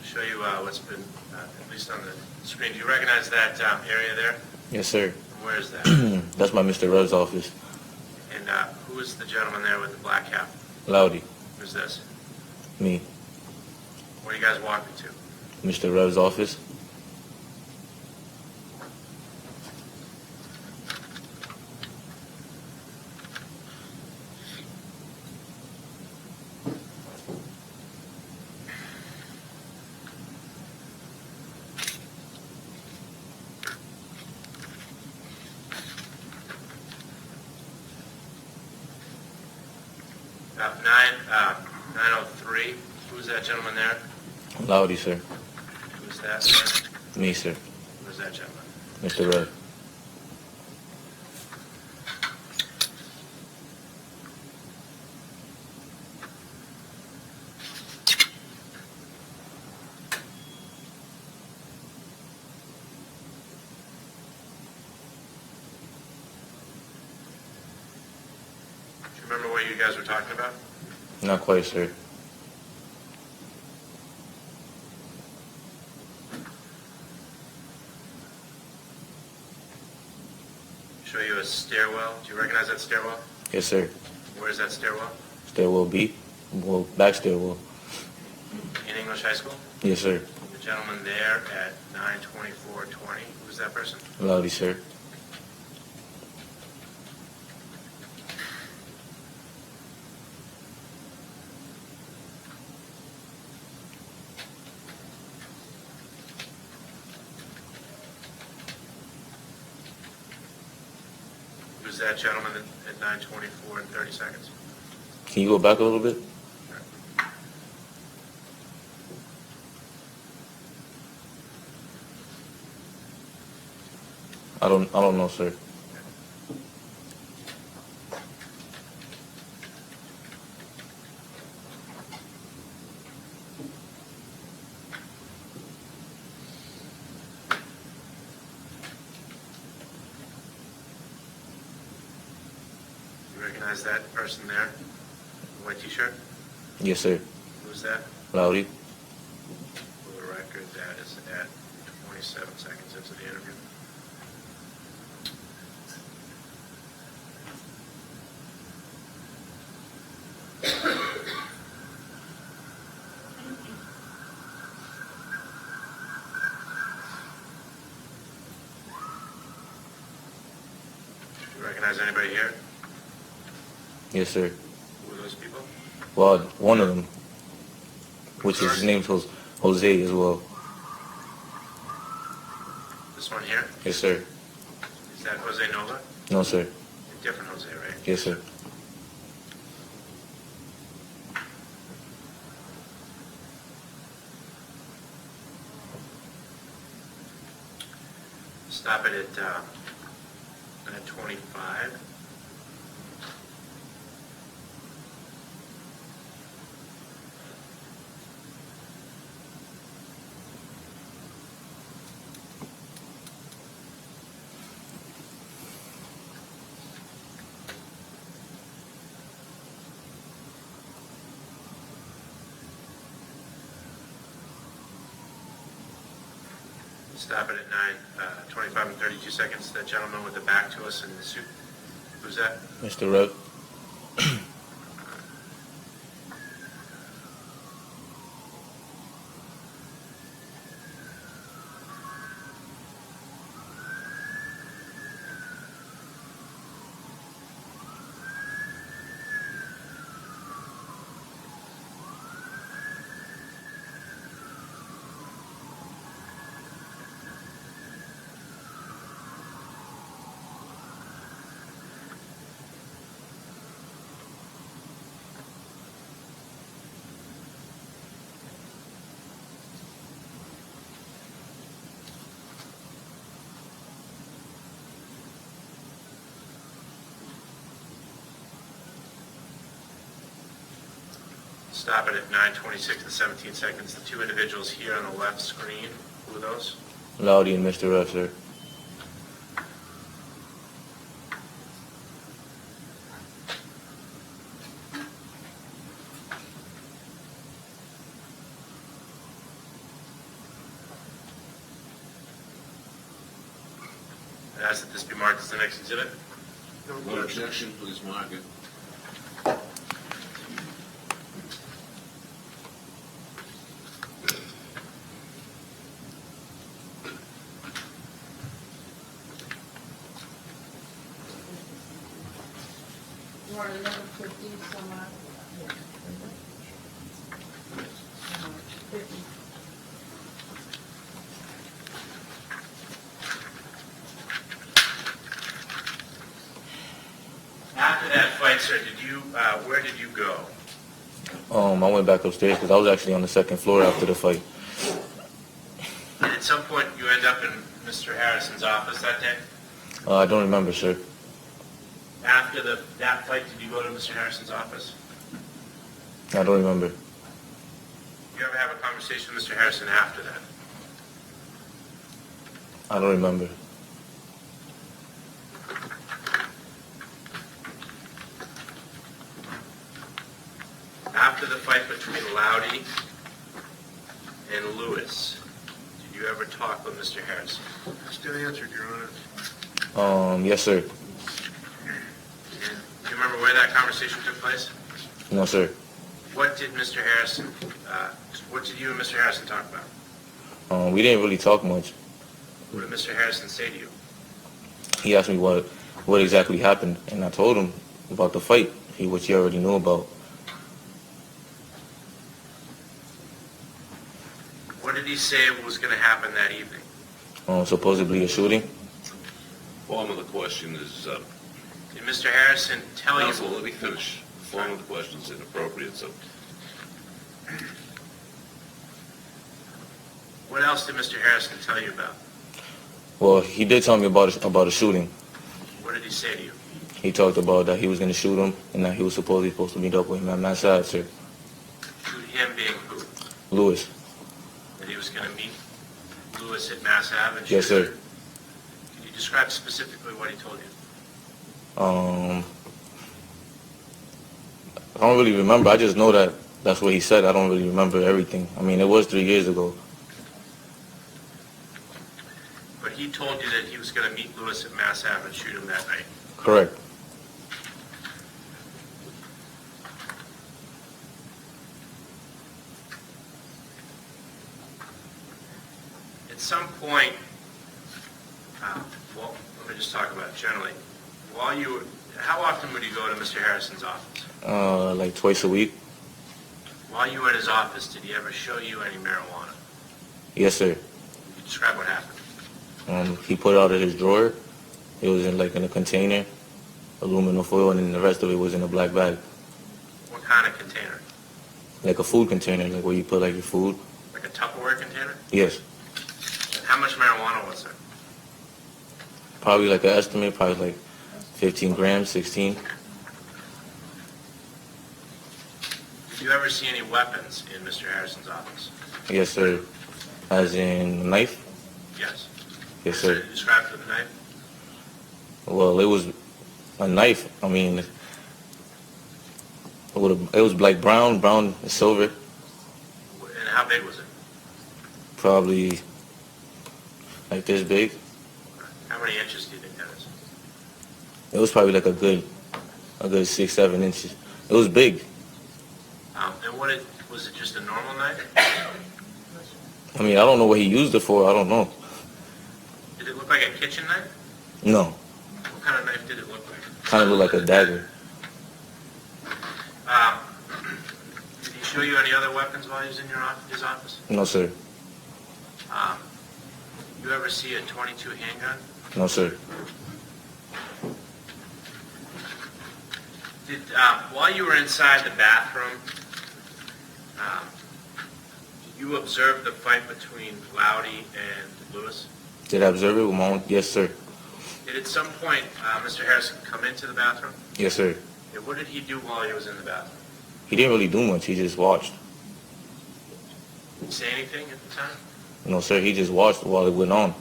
Show you what's been, at least on the screen. Do you recognize that area there? Yes, sir. Where is that? That's my Mr. Rev's office. And who is the gentleman there with the black cap? Loudy. Who's this? Me. Where are you guys walking to? Mr. Rev's office. About 9:03. Who's that gentleman there? Loudy, sir. Who's that, sir? Me, sir. Who's that gentleman? Mr. Rev. Do you remember what you guys were talking about? Not quite, sir. Show you a stairwell. Do you recognize that stairwell? Yes, sir. Where is that stairwell? Stairwell B. Well, back stairwell. In English High School? Yes, sir. The gentleman there at 9:24:20. Who's that person? Loudy, sir. Who's that gentleman at 9:24 and 30 seconds? Can you go back a little bit? I don't know, sir. You recognize that person there? In the white t-shirt? Yes, sir. Who's that? Loudy. For the record, that is at 27 seconds into the interview. Do you recognize anybody here? Yes, sir. Who are those people? Well, one of them, which is his name's Jose as well. This one here? Yes, sir. Is that Jose Nova? No, sir. A different Jose, right? Yes, sir. Stop it at 9:25. Stop it at 9:25 and 32 seconds. That gentleman with the back to us in the suit. Who's that? Mr. Rep. Stop it at 9:26 and 17 seconds. The two individuals here on the left screen, who are those? Loudy and Mr. Rep, sir. I ask that this be marked as the next exhibit. No objection, please mark it. Warrant 1150, so marked. 50. After that fight, sir, where did you go? I went back upstairs because I was actually on the second floor after the fight. And at some point, you end up in Mr. Harrison's office that day? I don't remember, sir. After that fight, did you go to Mr. Harrison's office? I don't remember. Did you ever have a conversation with Mr. Harrison after that? I don't remember. After the fight between Loudy and Lewis, did you ever talk with Mr. Harrison? Still answered, Your Honor. Yes, sir. where that conversation took place? No, sir. What did Mr. Harrison, what did you and Mr. Harrison talk about? We didn't really talk much. What did Mr. Harrison say to you? He asked me what exactly happened, and I told him about the fight, which he already knew about. What did he say was going to happen that evening? Supposedly a shooting. Form of the question is, Did Mr. Harrison tell you? counsel, let me finish. The form of the question is inappropriate, so What else did Mr. Harrison tell you about? Well, he did tell me about a shooting. What did he say to you? He talked about that he was going to shoot him, and that he was supposed to meet up with him at Mass Ave, sir. Shoot him being who? Lewis. That he was going to meet Lewis at Mass Ave and shoot Yes, sir. him? Can you describe specifically what he told you? I don't really remember. I just know that that's what he said. I don't really remember everything. I mean, it was 3 years ago. But he told you that he was going to meet Lewis at Mass Ave and shoot him that night. Correct. At some point, well, let me just talk about it generally. How often would you go to Mr. Harrison's office? Like twice a week. While you were in his office, did he ever show you any marijuana? Yes, sir. Can you describe what happened? He put it out of his drawer. It was in a container, aluminum foil, and then the rest of it was in a black bag. What kind of container? Like a food container, like where you put your food. Like a Tupperware container? Yes. And how much marijuana was there? Probably an estimate, probably 15 grams, 16. Did you ever see any weapons in Mr. Harrison's office? Yes, sir. As in a knife? Yes. Yes, sir. Can you describe the knife? Well, it was a knife. I mean, it was like brown and silver. And how big was it? Probably like this big. How many inches do you think that is? It was probably like a good 6-7 inches. It was big. And was it just a normal knife? I mean, I don't know what he used it for. I don't know. Did it look like a kitchen knife? No. What kind of knife did it look like? Kind of looked like a dagger. Did he show you any other weapons while he was in his office? No, sir. You ever see a .22 handgun? No, sir. While you were inside the bathroom, did you observe the fight between Loudy and Lewis? Did I observe it with my own? Yes, sir. Did at some point Mr. Harrison come into the bathroom? Yes, sir. And what did he do while he was in the bathroom? He didn't really do much. He just watched. Did he say anything at the time? No, sir. He just watched while it went on.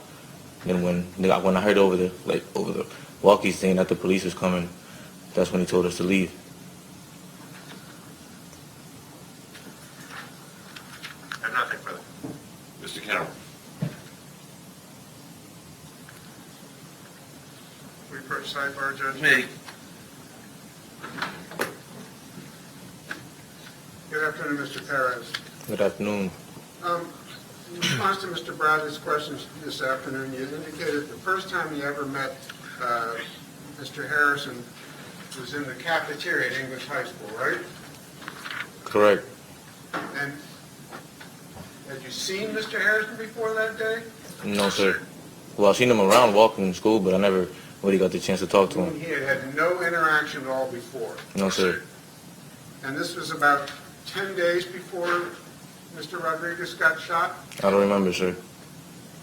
Then when I heard over the walkie saying that the police was coming, that's when he told us to leave. I have nothing further. Mr. Carroll. We first sidebar, Judge. Me. Good afternoon, Mr. Perez. Good afternoon. In response to Mr. Bradley's questions this afternoon, you indicated the first time you ever met Mr. Harrison was in the cafeteria at English High School, right? Correct. And had you seen Mr. Harrison before that day? No, sir. Well, I've seen him around walking to school, but I never really got the chance to talk to him. He had had no interaction at all before. No, sir. And this was about 10 days before Mr. Rodriguez got shot? I don't remember, sir.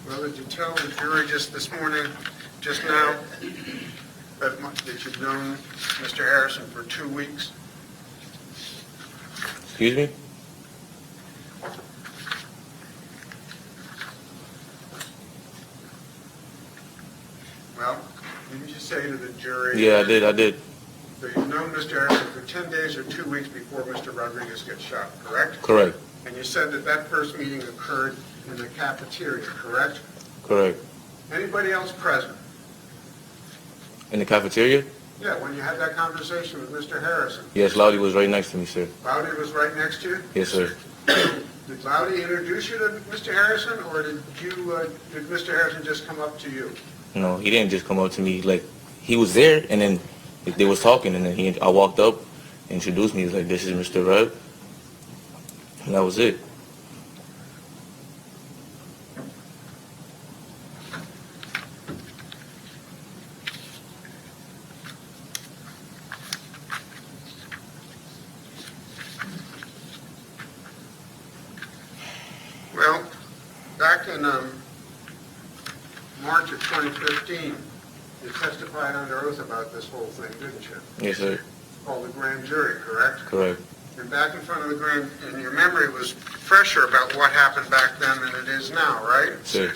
Well, did you tell the jury just this morning, just now, that you've known Mr. Harrison for 2 weeks? Excuse me? Well, didn't you say to the jury? Yeah, I did. That you've known Mr. Harrison for 10 days or 2 weeks before Mr. Rodriguez gets shot, correct? Correct. And you said that that first meeting occurred in the cafeteria, correct? Correct. Anybody else present? In the cafeteria? Yeah, when you had that conversation with Mr. Harrison. Yes, Loudy was right next to me, sir. Loudy was right next to you? Yes, sir. Did Loudy introduce you to Mr. Harrison, or did Mr. Harrison just come up to you? No, he didn't just come up to me. Like, he was there, and then they was talking, and then I walked up, introduced me. He's like, this is Mr. Reb. And that was it. Well, back in March of 2015, you testified under oath about this whole thing, didn't you? Yes, sir. Called the grand jury, correct? Correct. And back in front of the grand, and your memory was fresher about what happened back then than it is now, right? Sir.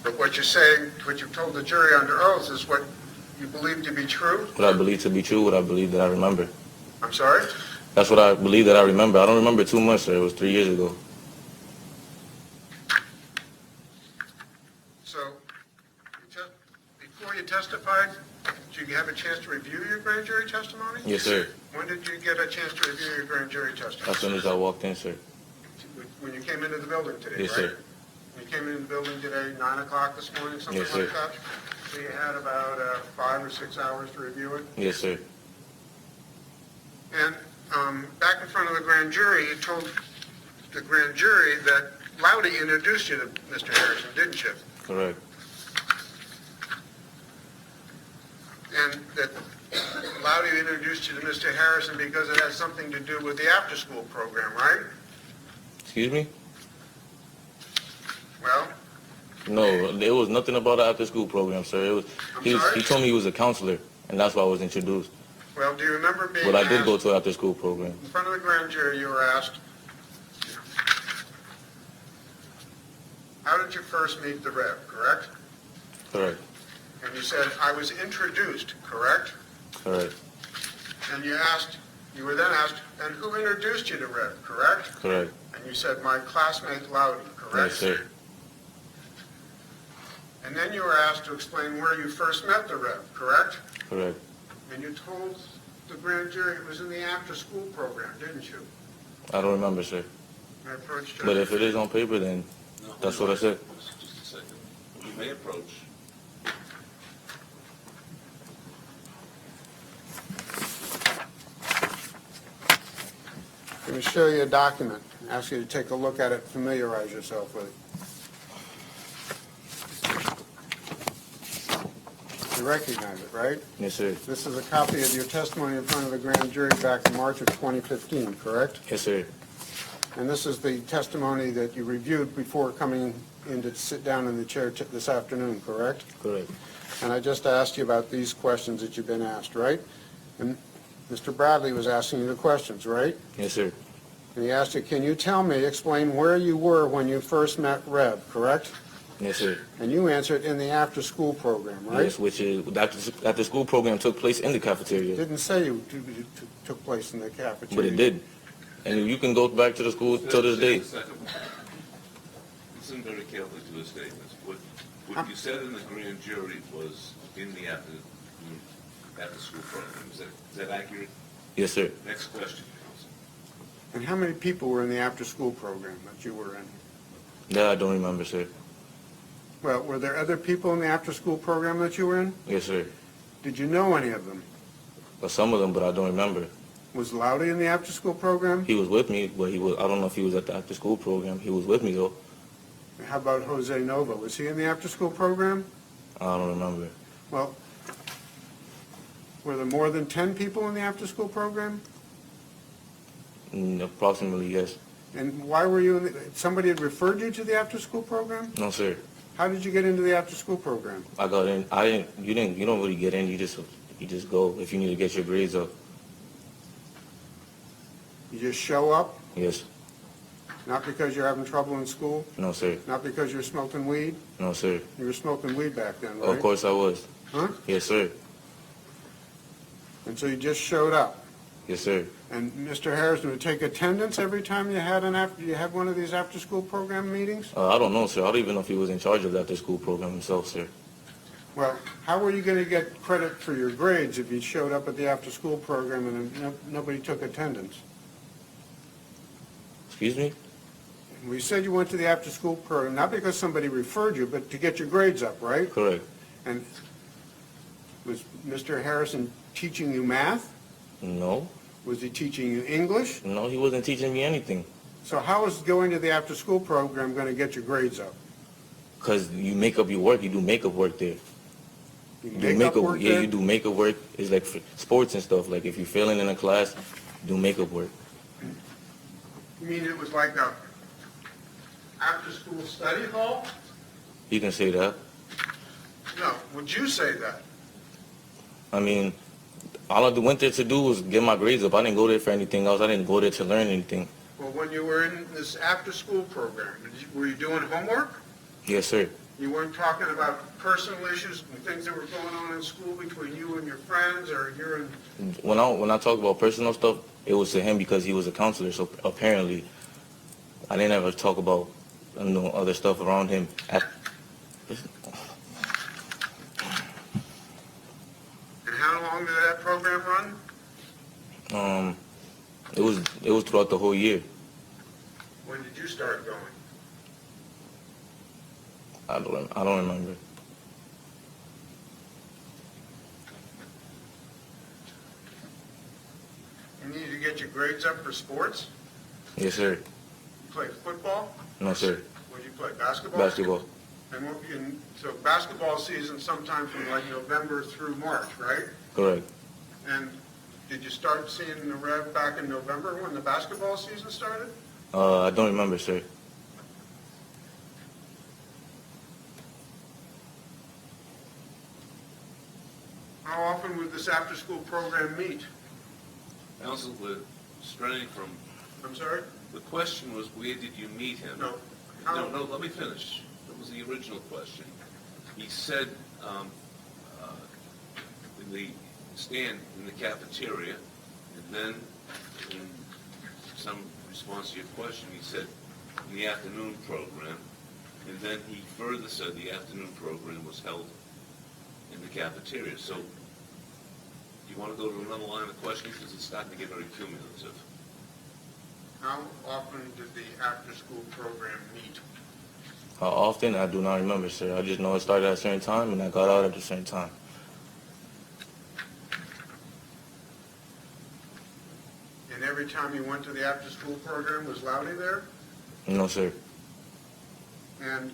But what you're saying, what you've told the jury under oath is what you believe to be true? What I believe to be true, what I believe that I remember. I'm sorry? That's what I believe that I remember. I don't remember too much, sir. It was 3 years ago. So, before you testified, did you have a chance to review your grand jury testimony? Yes, sir. When did you get a chance to review your grand jury testimony? As soon as I walked in, sir. When you came into the building today, right? Yes, sir. You came into the building today, 9 o'clock this morning, something Yes, like sir. that? So you had about 5 or 6 hours to review it? Yes, sir. And back in front of the grand jury, you told the grand jury that Loudy introduced you to Mr. Harrison, didn't you? Correct. And that Loudy introduced you to Mr. Harrison because it has something to do with the after-school program, right? Excuse me? Well, No, there was nothing about the after-school program, sir. It was, sorry? he told me he was a counselor, and that's why I was introduced. well, do you remember being But I did go asked, to an after-school program. in front of the grand jury, you were asked, how did you first meet the Rev, correct? Correct. And you said, I was introduced, correct? Correct. And you were then asked, and who introduced you to Rev, correct? Correct. And you said, my classmate Loudy, correct? Yes, sir. And then you were asked to explain where you first met the Rev, correct? Correct. And you told the grand jury it was in the after-school program, didn't you? I don't remember, sir. I approached you. But if it is on paper, then No, that's what I said. Just a second. You may approach. Let me show you a document. Ask you to take a look at it, familiarize yourself with it. You recognize it, right? Yes, sir. This is a copy of your testimony in front of the grand jury back in March of 2015, correct? Yes, sir. And this is the testimony that you reviewed before coming in to sit down in the chair this afternoon, correct? Correct. And I just asked you about these questions that you've been asked, right? And Mr. Bradley was asking you the questions, right? Yes, sir. And he asked you, can you tell me, explain where you were when you first met Reb, correct? Yes, sir. And you answered in the after-school program, right? Yes, which is after school program took place in the It cafeteria. didn't say you took place in the cafeteria. But it did. And you can go back to the school till this day. Just a second. Listen very carefully to his statements. What you said in the grand jury was in the after-school program. Is that accurate? Yes, sir. Next question, please. And how many people were in the after-school program that you were in? That I don't remember, sir. Well, were there other people in the after-school program that you were in? Yes, sir. Did you know any of them? But some of them, but I don't remember. Was Loudy in the after-school program? He was with me, but I don't know if he was at the after-school program. He was with me, though. How about Jose Nova? Was he in the after-school program? I don't remember. Well, were there more than 10 people in the after-school program? Approximately, yes. And why were you somebody had referred you to the after-school program? No, sir. How did you get into the after-school program? I got in. You don't really get in. You just go if you need to get your grades up. You just show up, Yes. not because you're having trouble in school, No, sir. not because you're smoking weed? No, sir. You were smoking weed back then, right? Of course I was. Huh? Yes, sir. And so you just showed up. Yes, sir. And Mr. Harrison would take attendance every time you had one of these after-school program meetings? I don't know, sir. I don't even know if he was in charge of that after-school program himself, sir. Well, how were you going to get credit for your grades if you showed up at the after-school program and nobody took attendance? Excuse me? We said you went to the after-school program, not because somebody referred you, but to get your grades up, right? Correct. And was Mr. Harrison teaching you math? No. Was he teaching you English? No, he wasn't teaching me anything. So how is going to the after-school program going to get your grades up? Because you make up your work, you do makeup work there. You You do make up work yeah, there? you do makeup work. It's like for sports and stuff. Like if you're failing in a class, do makeup work. You mean it was like a after-school study hall? You can say that. No, would you say that? I mean, all I went there to do was get my grades up. I didn't go there for anything else. I didn't go there to learn anything. Well, when you were in this after-school program, were you doing homework? Yes, sir. You weren't talking about personal issues and things that were going on in school between you and your friends, or you're in... When I talk about personal stuff, it was to him because he was a counselor. So apparently, I didn't ever talk about other stuff around him. And how long did that program run? It was throughout the whole year. When did you start going? I don't remember. You needed to get your grades up for sports? Yes, sir. You played football? No, sir. What did you play, basketball? Basketball. So basketball season sometime from like November through March, right? Correct. And did you start seeing the rev back in November when the basketball season started? I don't remember, sir. How often would this after-school program meet? Counsel, we're straying from, I'm sorry? the question was, where did you meet him? No. No, let me finish. That was the original question. He said, in the stand in the cafeteria, and then in some response to your question, he said, in the afternoon program, and then he further said the afternoon program was held in the cafeteria. So, you want to go to another line of questioning, because it's starting to get very cumulative. How often did the after-school program meet? How often? I do not remember, sir. I just know it started at a certain time and I got out at a certain time. And every time you went to the after-school program, was Loudy there? No, sir. And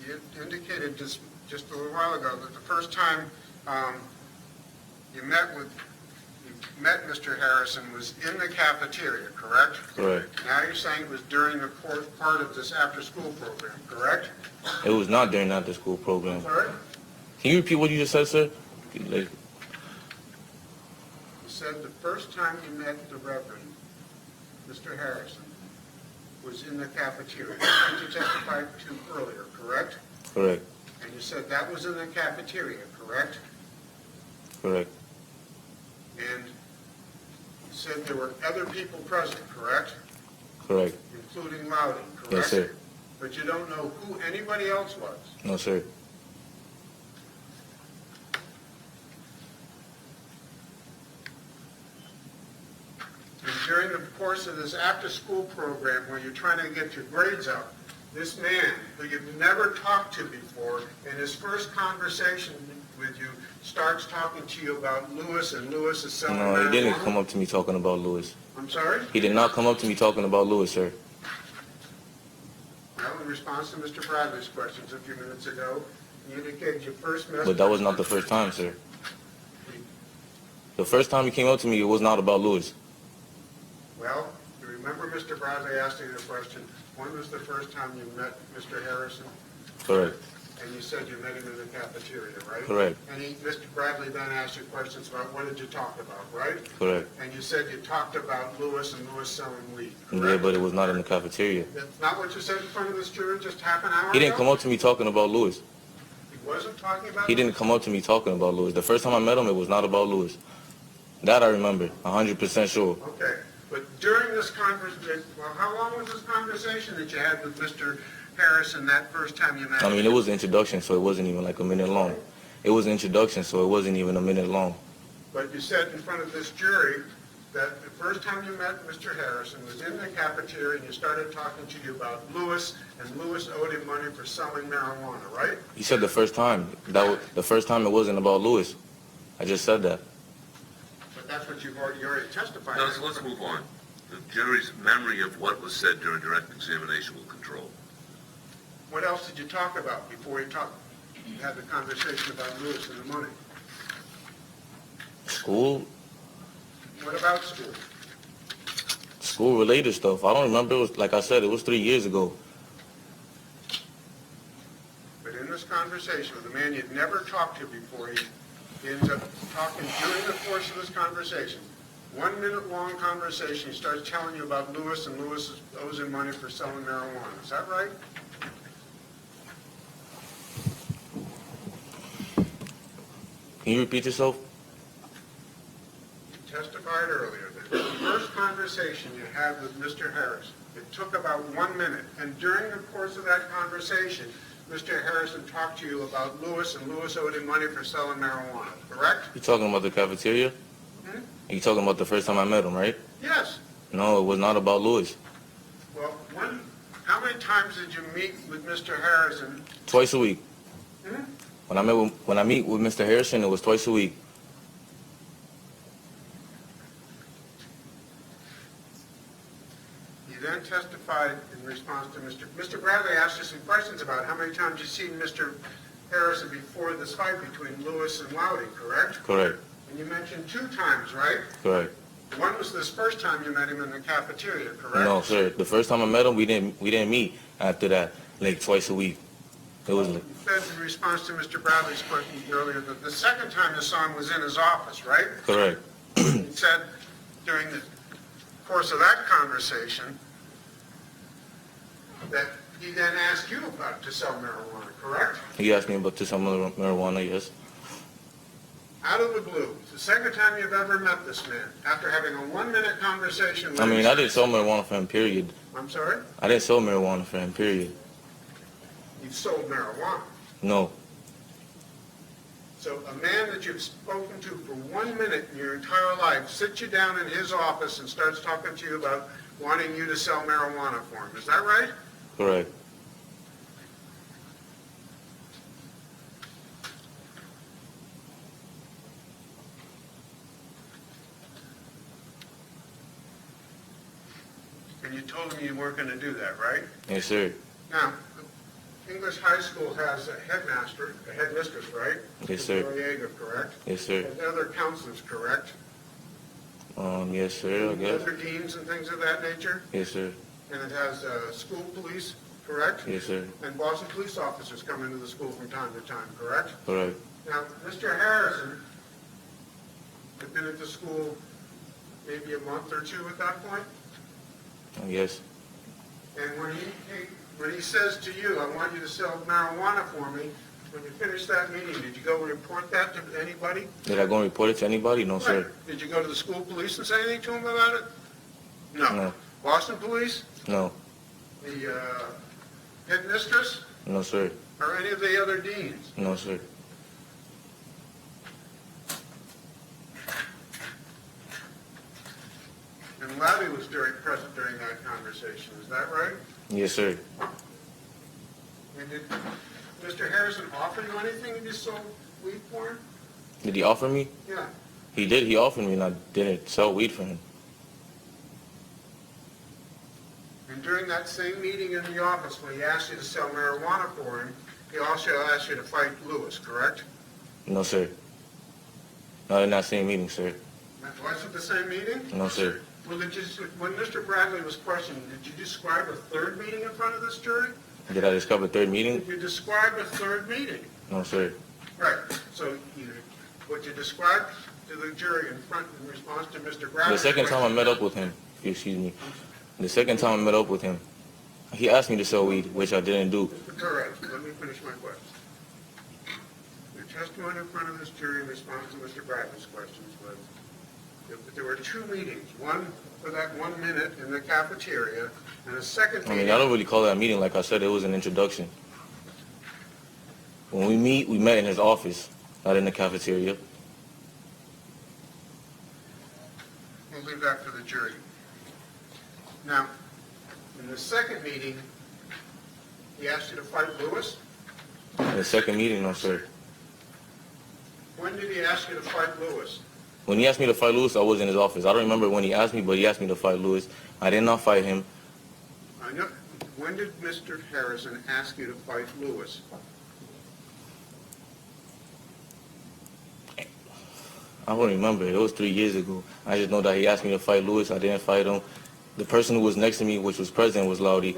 you indicated just a little while ago that the first time you met Mr. Harrison was in the cafeteria, correct? Correct. Now you're saying it was during the part of this after-school program, correct? It was not during the after-school program. Sorry? Can you repeat what you just said, sir? You said the first time you met the Reverend, Mr. Harrison, was in the cafeteria, which you testified to earlier, correct? Correct. And you said that was in the cafeteria, correct? Correct. And you said there were other people present, correct? Correct. Including Loudy, correct? Yes, sir. But you don't know who anybody else was? No, sir. And during the course of this after-school program where you're trying to get your grades up, this man, who you've never talked to before, in his first conversation with you, starts talking to you about Lewis and Lewis is selling marijuana? No, he didn't come up to me talking about Lewis. I'm sorry? He did not come up to me talking about Lewis, sir. Well, in response to Mr. Bradley's questions a few minutes ago, you indicated you first met... But that was not the first time, sir. The first time he came up to me, it was not about Lewis. Well, you remember Mr. Bradley asked you the question, when was the first time you met Mr. Harrison? Correct. And you said you met him in the cafeteria, right? Correct. And Mr. Bradley then asked you questions about what did you talk about, right? Correct. And you said you talked about Lewis and Lewis selling weed, correct? Yeah, but it was not in the cafeteria. That's not what you said in front of this jury just half an hour ago? He didn't come up to me talking about Lewis. He wasn't talking about He didn't come up to me talking about Lewis. The first time I met him, it was not about Lewis. That I remember, 100% sure. Okay, but during this conversation, well, how long was this conversation that you had with Mr. Harrison that first time you met I him? mean, it was an introduction, so it wasn't even like a minute long. It was an introduction, so it wasn't even a minute long. But you said in front of this jury that the first time you met Mr. Harrison was in the cafeteria and you started talking to you about Lewis, and Lewis owed him money for selling marijuana, right? He said the first time. The first time it wasn't about Lewis. I just said that. But that's what you already testified. Now, let's move on. The jury's memory of what was said during direct examination will control. What else did you talk about before you had the conversation about Lewis and the money? School, What about school? school-related stuff. I don't remember. It was, like I said, it was 3 years ago. But in this conversation with a man you'd never talked to before, he ends up talking during the course of this conversation. 1 minute long conversation, he starts telling you about Lewis, and Lewis owes him money for selling marijuana. Is that right? Can you repeat yourself? You testified earlier that the first conversation you had with Mr. Harris, it took about 1 minute, and during the course of that conversation, Mr. Harrison talked to you about Lewis, and Lewis owed him money for selling marijuana, correct? You talking about the cafeteria? You talking about the first time I met him, right? Yes. No, it was not about Lewis. Well, how many times did you meet with Mr. Harrison? Twice a week. Hmm? When I meet with Mr. Harrison, it was twice a week. You then testified in response to Mr. Bradley asked you some questions about how many times you've seen Mr. Harrison before this fight between Lewis and Loudy, correct? Correct. And you mentioned 2 times, right? Correct. One was this first time you met him in the cafeteria, correct? No, sir. The first time I met him, we didn't meet after that, like twice a week. It was like, You said in response to Mr. Bradley's question earlier that the second time you saw him was in his office, right? correct. You said during the course of that conversation that he then asked you about to sell marijuana, correct? He asked me about to sell marijuana, yes. Out of the blue, it's the second time you've ever met this man, after having a 1 minute conversation with I mean, him. I didn't sell marijuana for him, period. I'm sorry? I didn't sell marijuana for him, period. You've sold marijuana. No. So a man that you've spoken to for 1 minute in your entire life sits you down in his office and starts talking to you about wanting you to sell marijuana for him. Is that right? Correct. And you told him you weren't going to do that, right? Yes, sir. Now, English high school has a headmaster, a headmistress, right? Yes, sir. Noriega, correct? Yes, sir. And other counselors, correct? Yes, sir, I guess. Other deans and things of that nature? Yes, sir. And it has school police, correct? Yes, sir. And Boston police officers come into the school from time to time, correct? Correct. Now, Mr. Harrison had been at the school maybe a month or 2 at that point? Yes. And when he says to you, I want you to sell marijuana for me, when you finish that meeting, did you go report that to anybody? Did I go and report it to anybody? No, sir. Right. Did you go to the school police and say anything to him about it? No. No. Boston police? No. The headmistress? No, sir. Or any of the other deans? No, sir. And Larry was present during that conversation, is that right? Yes, sir. And did Mr. Harrison offer you anything if you sold weed for him? Did he offer me? Yeah. He did. He offered me, and I didn't sell weed for him. And during that same meeting in the office, when he asked you to sell marijuana for him, he also asked you to fight Lewis, correct? No, sir. Not in that same meeting, sir. Was it the same meeting? No, sir. Well, when Mr. Bradley was questioned, did you describe a third meeting in front of this jury? Did I discover a third meeting? Did you describe a third meeting? No, sir. Right. So what you described to the jury in response to Mr. Bradley. The second time I met up with him, excuse me, the second time I met up with him, he asked me to sell weed, which I didn't do. Correct. Let me finish my question. Your testimony in front of this jury in response to Mr. Bradley's questions was that there were 2 meetings. One for that 1 minute in the cafeteria, and a second I mean, meeting. I don't really call that a meeting. Like I said, it was an introduction. When we met in his office, not in the cafeteria. We'll leave that for the jury. Now, in the second meeting, he asked you to fight Lewis. In the second meeting, no, sir. When did he ask you to fight Lewis? When he asked me to fight Lewis, I was in his office. I don't remember when he asked me, but he asked me to fight Lewis. I did not fight him. I know. When did Mr. Harrison ask you to fight Lewis? I don't remember. It was 3 years ago. I just know that he asked me to fight Lewis. I didn't fight him. The person who was next to me, which was president, was Loudy.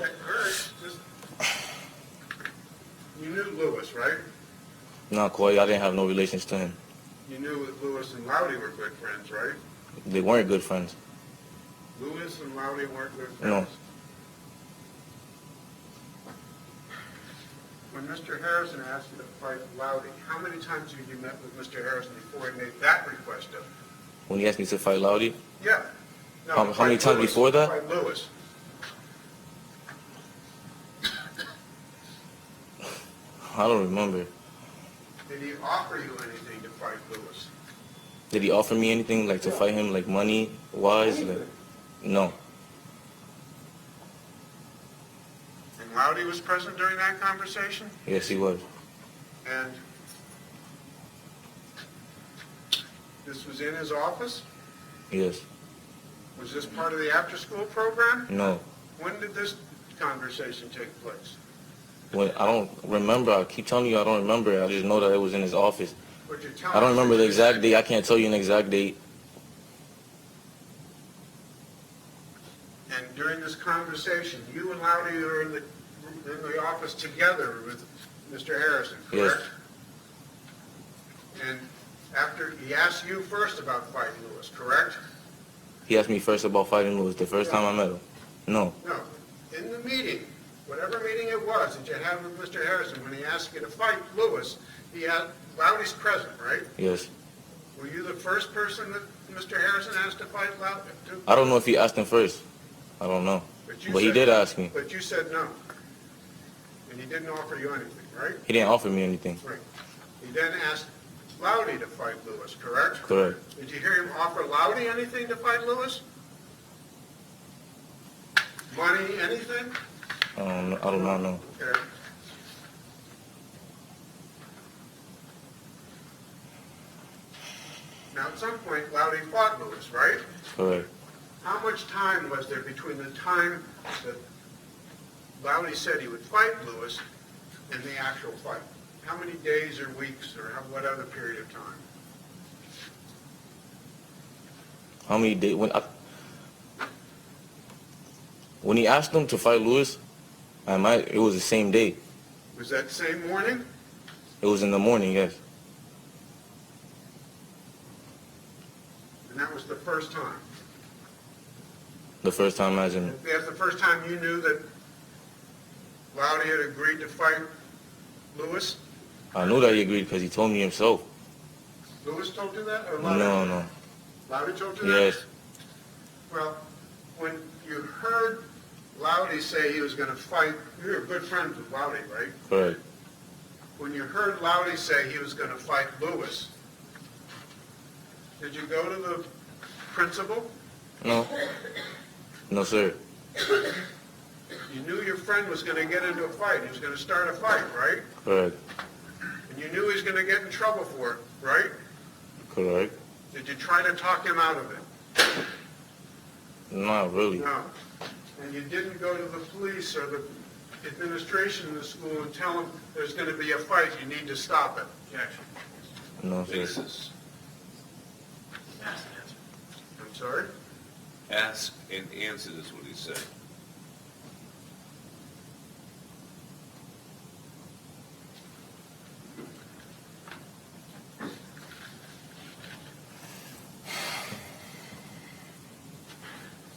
You knew Lewis, right? Not quite. I didn't have no relations to him. You knew that Lewis and Loudy were good friends, right? They weren't good friends. Lewis and Loudy weren't good friends? No. When Mr. Harrison asked you to fight Loudy, how many times have you met with Mr. Harrison before he made that request of you? When he asked me to fight Loudy? Yeah. No, How many times Lewis, before that? Fight Lewis. I don't remember. Did he offer you anything to fight Lewis? Did he offer me anything, like to fight him, like money-wise? Like, no. And Loudy was present during that conversation? Yes, he was. And this was in his office? Yes. Was this part of the after-school program? No. When did this conversation take place? When, I don't remember. I keep telling you I don't remember. I just know that it was in his office. But you're telling I don't us remember that the you exact said- date. I can't tell you an exact date. And during this conversation, you and Loudy are in the office together with Mr. Harrison, correct? And after, he asked you first about fighting Lewis, correct? He asked me first about fighting Lewis the first time I met him. No. No. In the meeting, whatever meeting it was that you had with Mr. Harrison, when he asked you to fight Lewis, he had, Loudy's present, right? Yes. Were you the first person that Mr. Harrison asked to fight Loudy? I don't know if he asked him first. I don't know. you But he said- did ask me. But you said no. And he didn't offer you anything, right? He didn't offer me anything. Right. He then asked Loudy to fight Lewis, correct? Correct. Did you hear him offer Loudy anything to fight Lewis? Money, anything? I do not know. Okay. Now, at some point, Loudy fought Lewis, right? Correct. How much time was there between the time that Loudy said he would fight Lewis and the actual fight? How many days or weeks or what other period of time? How many days? When he asked him to fight Lewis, it was the same day. Was that same morning? It was in the morning, yes. And that was the first time? The first time as in, That's the first time you knew that Loudy had agreed to fight Lewis? I knew that he agreed because he told me himself. Lewis told you that, or Loudy? No. Loudy told you that? Yes. Well, when you heard Loudy say he was going to fight, you were good friends with Loudy, right? Correct. When you heard Loudy say he was going to fight Lewis, did you go to the principal? No. No, sir. You knew your friend was going to get into a fight. He was going to start a fight, right? Correct. And you knew he was going to get in trouble for it, right? Correct. Did you try to talk him out of it? Not really. No. And you didn't go to the police or the administration of the school and tell them there's going to be a fight, you need to stop it? Objection. No, sir. Basis. I'm sorry? Ask and answer is what he said.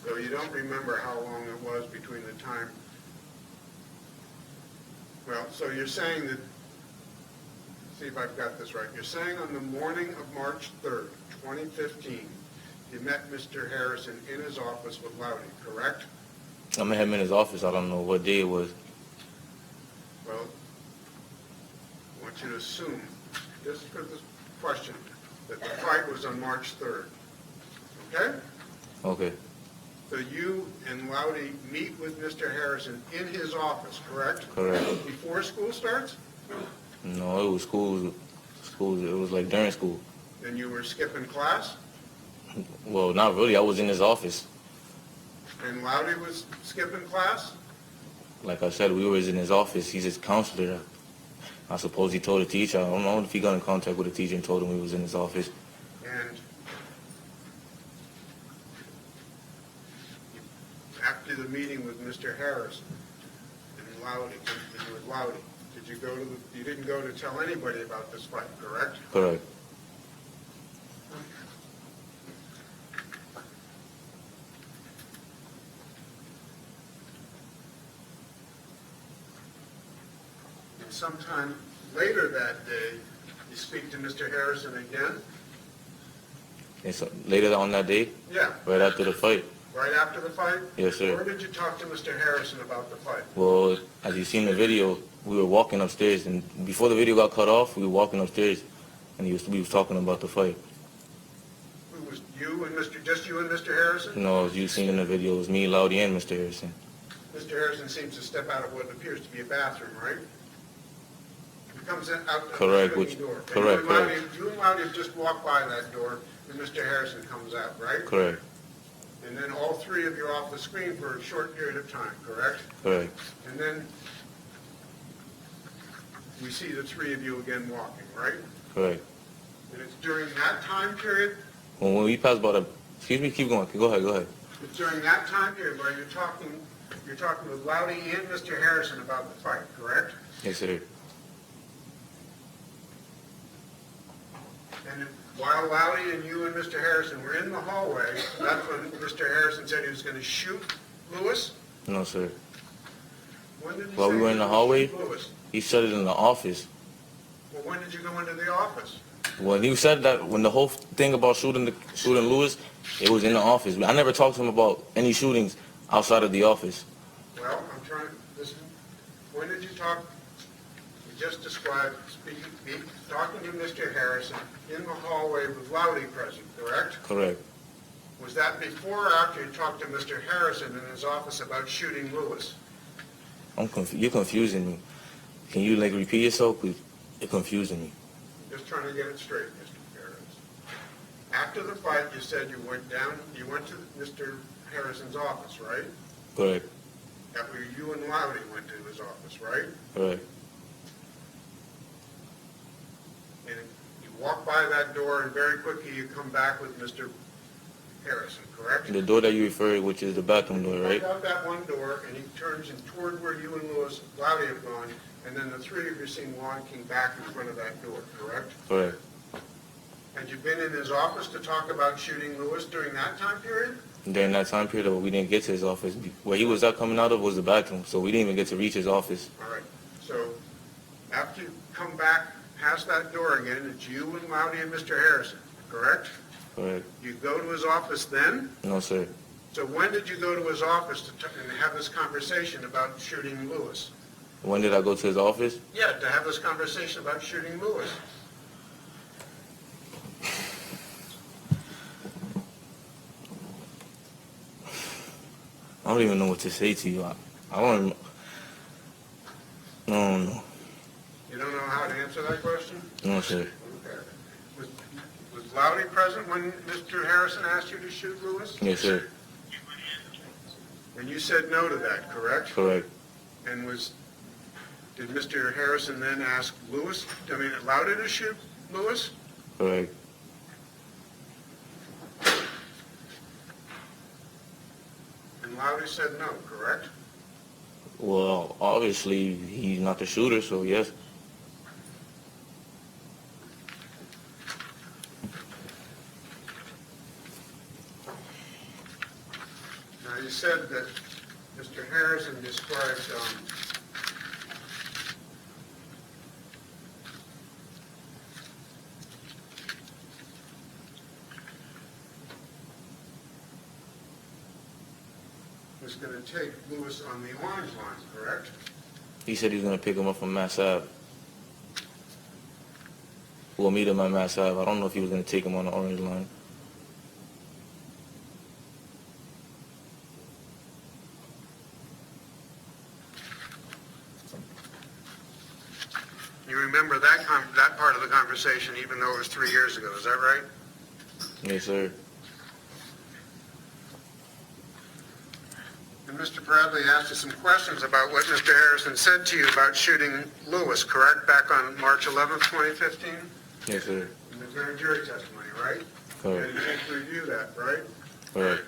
So you don't remember how long it was between the time? Well, so you're saying that, see if I've got this right, you're saying on the morning of March 3rd, 2015, you met Mr. Harrison in his office with Loudy, correct? I met him in his office. I don't know what day it was. Well, I want you to assume, just for this question, that the fight was on March 3rd. Okay? Okay. So you and Loudy meet with Mr. Harrison in his office, correct? Correct. Before school starts? No, it was school. It was like during school. And you were skipping class? Well, not really. I was in his office. And Loudy was skipping class? Like I said, we was in his office. He's his counselor. I suppose he told the teacher. I don't know if he got in contact with the teacher and told him he was in his office. And after the meeting with Mr. Harrison and Loudy, you didn't go to tell anybody about this fight, correct? Correct. And sometime later that day, you speak to Mr. Harrison again? And so later on that day, Yeah. right after the fight. Right after the fight? Yes, sir. Where did you talk to Mr. Harrison about the fight? Well, as you seen in the video, we were walking upstairs, and before the video got cut off, we were walking upstairs, and we was talking about the fight. Who was you and just you and Mr. Harrison? No, as you seen in the video, it was me, Loudy, and Mr. Harrison. Mr. Harrison seems to step out of what appears to be a bathroom, right? He comes out the Correct, swinging door. correct, And correct. you and Loudy just walk by that door, and Mr. Harrison comes out, right? Correct, And then all three of you are off the screen for a short period of time, correct? correct, And then we see the three of you again walking, right? correct. And it's during that time period, When we passed by the, excuse me, keep going, go ahead. it's during that time period where you're talking with Loudy and Mr. Harrison about the fight, correct? Yes, sir. And while Loudy and you and Mr. Harrison were in the hallway, that's when Mr. Harrison said he was going to shoot Lewis? No, sir. When did he While say we were in he the was hallway, gonna shoot Lewis? he said it in the office. Well, when did you go into the office? When he said that, when the whole thing about shooting Lewis, it was in the office. I never talked to him about any shootings outside of the office. Well, I'm trying to listen. When did you talk? You just described talking to Mr. Harrison in the hallway with Loudy present, correct? Correct. Was that before or after you talked to Mr. Harrison in his office about shooting Lewis? You're confusing me. Can you repeat yourself, please? You're confusing me. Just trying to get it straight, Mr. Perez. After the fight, you said you went to Mr. Harrison's office, right? Correct. That where you and Loudy went to his office, right? Correct. And you walk by that door and very quickly you come back with Mr. Harrison, correct? The door that you referred, which is the bathroom door, right? He walked out that one door and he turns in toward where you and Loudy have gone, and then the three of you seen walking back in front of that door, correct? Correct. Had you been in his office to talk about shooting Lewis during that time period? During that time period, we didn't get to his office. Where he was coming out of was the bathroom, so we didn't even get to reach his office. All right. So after you come back past that door again, it's you and Loudy and Mr. Harrison, correct? Correct. You go to his office then? No, sir. So when did you go to his office and have this conversation about shooting Lewis? When did I go to his office? Yeah, to have this conversation about shooting Lewis. I don't even know what to say to you. I don't know. You don't know how to answer that question? No, sir. Okay. Was Loudy present when Mr. Harrison asked you to shoot Lewis? Yes, sir. And you said no to that, correct? Correct. And did Mr. Harrison then ask Loudy to shoot Lewis? Correct. And Loudy said no, correct? Well, obviously, he's not the shooter, so yes. Now, you said that Mr. Harrison described was going to take Lewis on the Orange Line, correct? He said he was going to pick him up from Mass Ave. We'll meet him at Mass Ave. I don't know if he was going to take him on the Orange Line. You remember that part of the conversation even though it was 3 years ago, is that right? Yes, sir. And Mr. Bradley asked you some questions about what Mr. Harrison said to you about shooting Lewis, correct, back on March 11th, 2015? Yes, sir. In the grand jury testimony, right? Correct. And you didn't review that, right? Correct.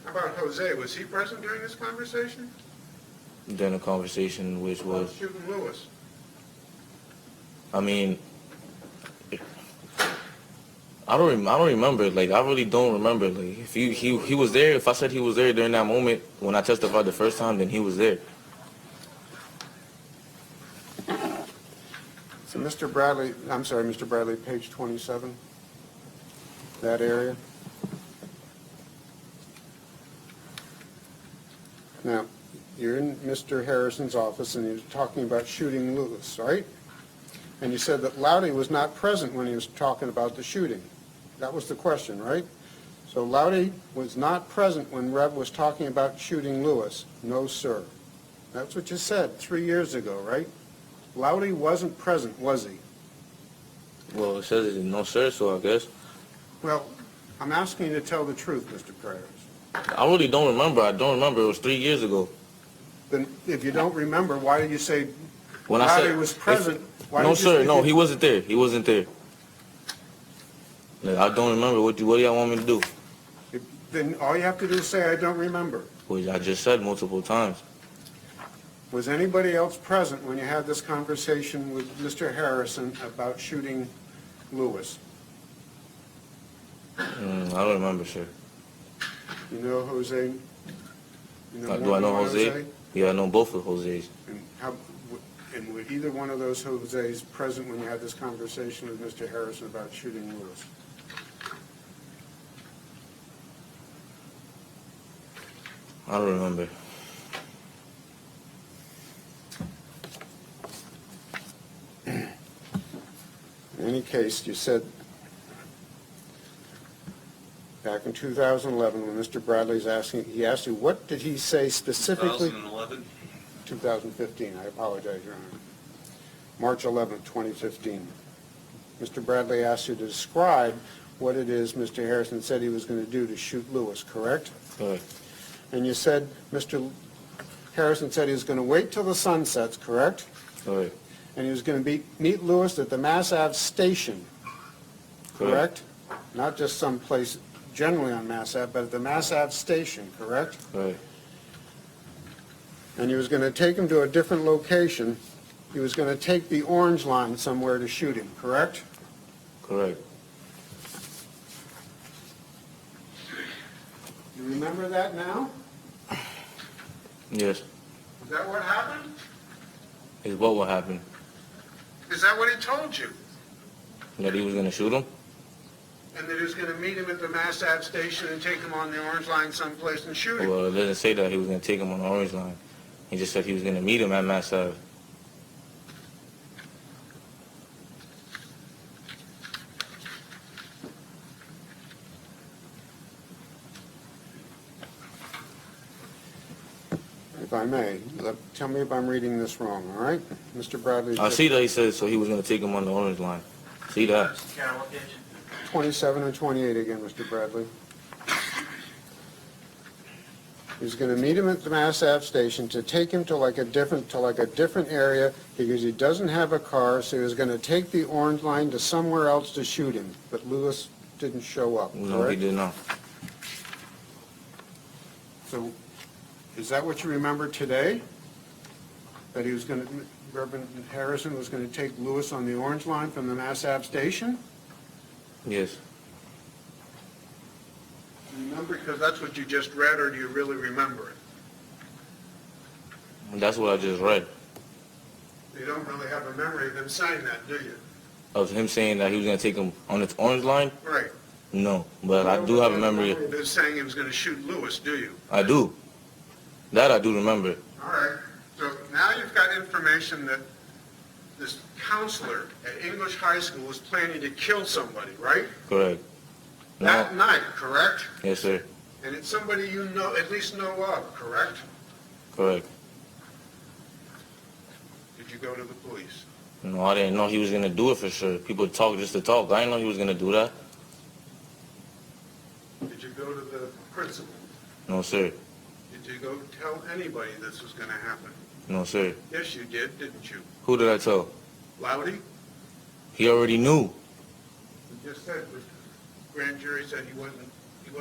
How about Jose? Was he present during this conversation? During the conversation, which About was, shooting Lewis? I mean, I don't remember. Like, I really don't remember. Like, if he was there, if I said he was there during that moment when I testified the first time, then he was there. So Mr. Bradley, I'm sorry, Mr. Bradley, page 27, that area. Now, you're in Mr. Harrison's office and you're talking about shooting Lewis, right? And you said that Loudy was not present when he was talking about the shooting. That was the question, right? So Loudy was not present when Rev was talking about shooting Lewis. No, sir. That's what you said 3 years ago, right? Loudy wasn't present, was he? Well, it says it's no, sir, so I guess. Well, I'm asking you to tell the truth, Mr. Perez. I really don't remember. I don't remember. It was 3 years ago. Then if you don't remember, why did you say When I Loudy said was present? Why no, did you sir, say no, he wasn't there. He wasn't there. Like, I don't remember. What do y'all want me to do? Then all you have to do is say, I don't remember. Which I just said multiple times. Was anybody else present when you had this conversation with Mr. Harrison about shooting Lewis? I don't remember, sir. You know Jose? You Do more I than know one Jose? Yeah, I know both of Jose's. And were either one of those Jose's present when you had this conversation with Mr. Harrison about shooting Lewis? I don't remember. In any case, you said back in 2011 when Mr. Bradley's asking, he asked you, what did he say specifically? 2011? 2015, I apologize, Your Honor. March 11th, 2015. Mr. Bradley asked you to describe what it is Mr. Harrison said he was going to do to shoot Lewis, correct? Correct. And you said Mr. Harrison said he was going to wait till the sun sets, correct? Correct. And he was going to meet Lewis at the Mass Ave station, correct? Not just someplace generally on Mass Ave, but at the Mass Ave station, correct? Correct. And he was going to take him to a different location. He was going to take the Orange Line somewhere to shoot him, correct? Correct. You remember that now? Yes. Is that what happened? Is what happened? Is that what he told you? That he was going to shoot him? And that he was going to meet him at the Mass Ave station and take him on the Orange Line someplace and shoot him? Well, it doesn't say that he was going to take him on the Orange Line. He just said he was going to meet him at Mass Ave. If I may, tell me if I'm reading this wrong, all right? Mr. Bradley. I see that he said so he was going to take him on the Orange Line. See that? 27 and 28 again, Mr. Bradley. He was going to meet him at the Mass Ave station to take him to like a different area because he doesn't have a car, so he was going to take the Orange Line to somewhere else to shoot him. But Lewis didn't show up, No, correct? he did not. So, is that what you remember today? That he was going to, Reverend Harrison was going to take Lewis on the Orange Line from the Mass Ave station? Yes. Remember, because that's what you just read, or do you really remember it? That's what I just read. You don't really have a memory of him saying that, do you? of him saying that he was going to take him on its orange line? Right. No, but I do have a memory. You don't saying he was going to shoot Lewis, do you? I do. That I do remember. All right. So now you've got information that this counselor at English High School is planning to kill somebody, right? Correct. That No. night, correct? Yes, sir. And it's somebody you know, at least know of, correct? Correct. Did you go to the police? No, I didn't know he was going to do it for sure. People talk just to talk. I didn't know he was going to do that. Did you go to the principal? No, sir. Did you go tell anybody this was going to happen? No, sir. Yes, you did, didn't you? Who did I tell? Loudy? He already knew. You just said the grand jury said he wasn't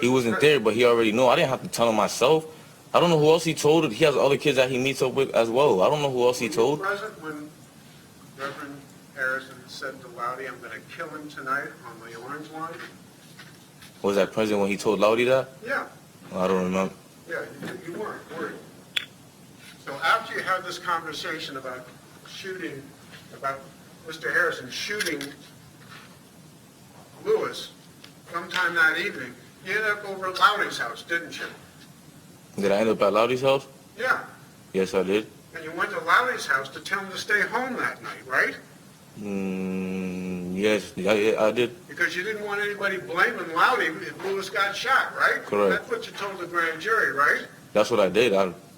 He wasn't there, but he already knew. I didn't have to tell him myself. I don't know who else he told. He has other kids that he meets up with as well. I don't know who else he told. Were you present when Reverend Harrison said to Loudy, I'm going to kill him tonight on the orange line? Was that present when he told Loudy that? Yeah. I don't remember. Yeah, you weren't, were you? So after you had this conversation about shooting, about Mr. Harrison shooting Lewis sometime that evening, you ended up over at Loudy's house, didn't you? Did I end up at Loudy's house? Yeah. Yes, I did. And you went to Loudy's house to tell him to stay home that night, right? Yes, I did. Because you didn't want anybody blaming Loudy if Lewis got shot, right? Correct. That's what you told the grand jury, right? That's what I did.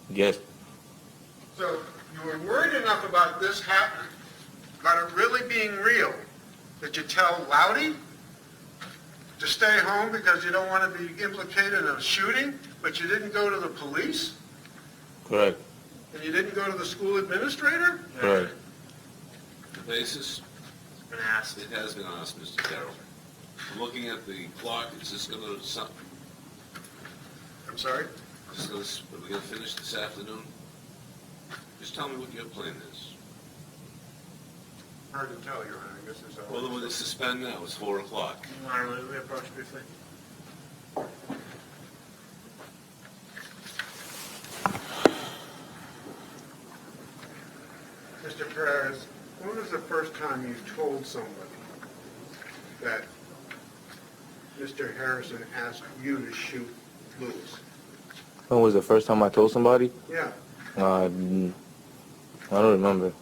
Yes. So you were worried enough about this happening, about it really being real, that you tell Loudy to stay home because you don't want to be implicated in a shooting, but you didn't go to the police? Correct. And you didn't go to the school administrator? Correct. The basis? Been asked. It has been asked, Mr. Carroll. Looking at the clock, is this going to, I'm sorry? are we going to finish this afternoon? Just tell me what your plan is. Hard to tell, Your Honor. I guess there's a... Well, then we'll suspend now. It's 4 o'clock. We approach briefly. Mr. Perez, when was the first time you told somebody that Mr. Harrison asked you to shoot Lewis? When was the first time I told somebody? Yeah. I don't remember.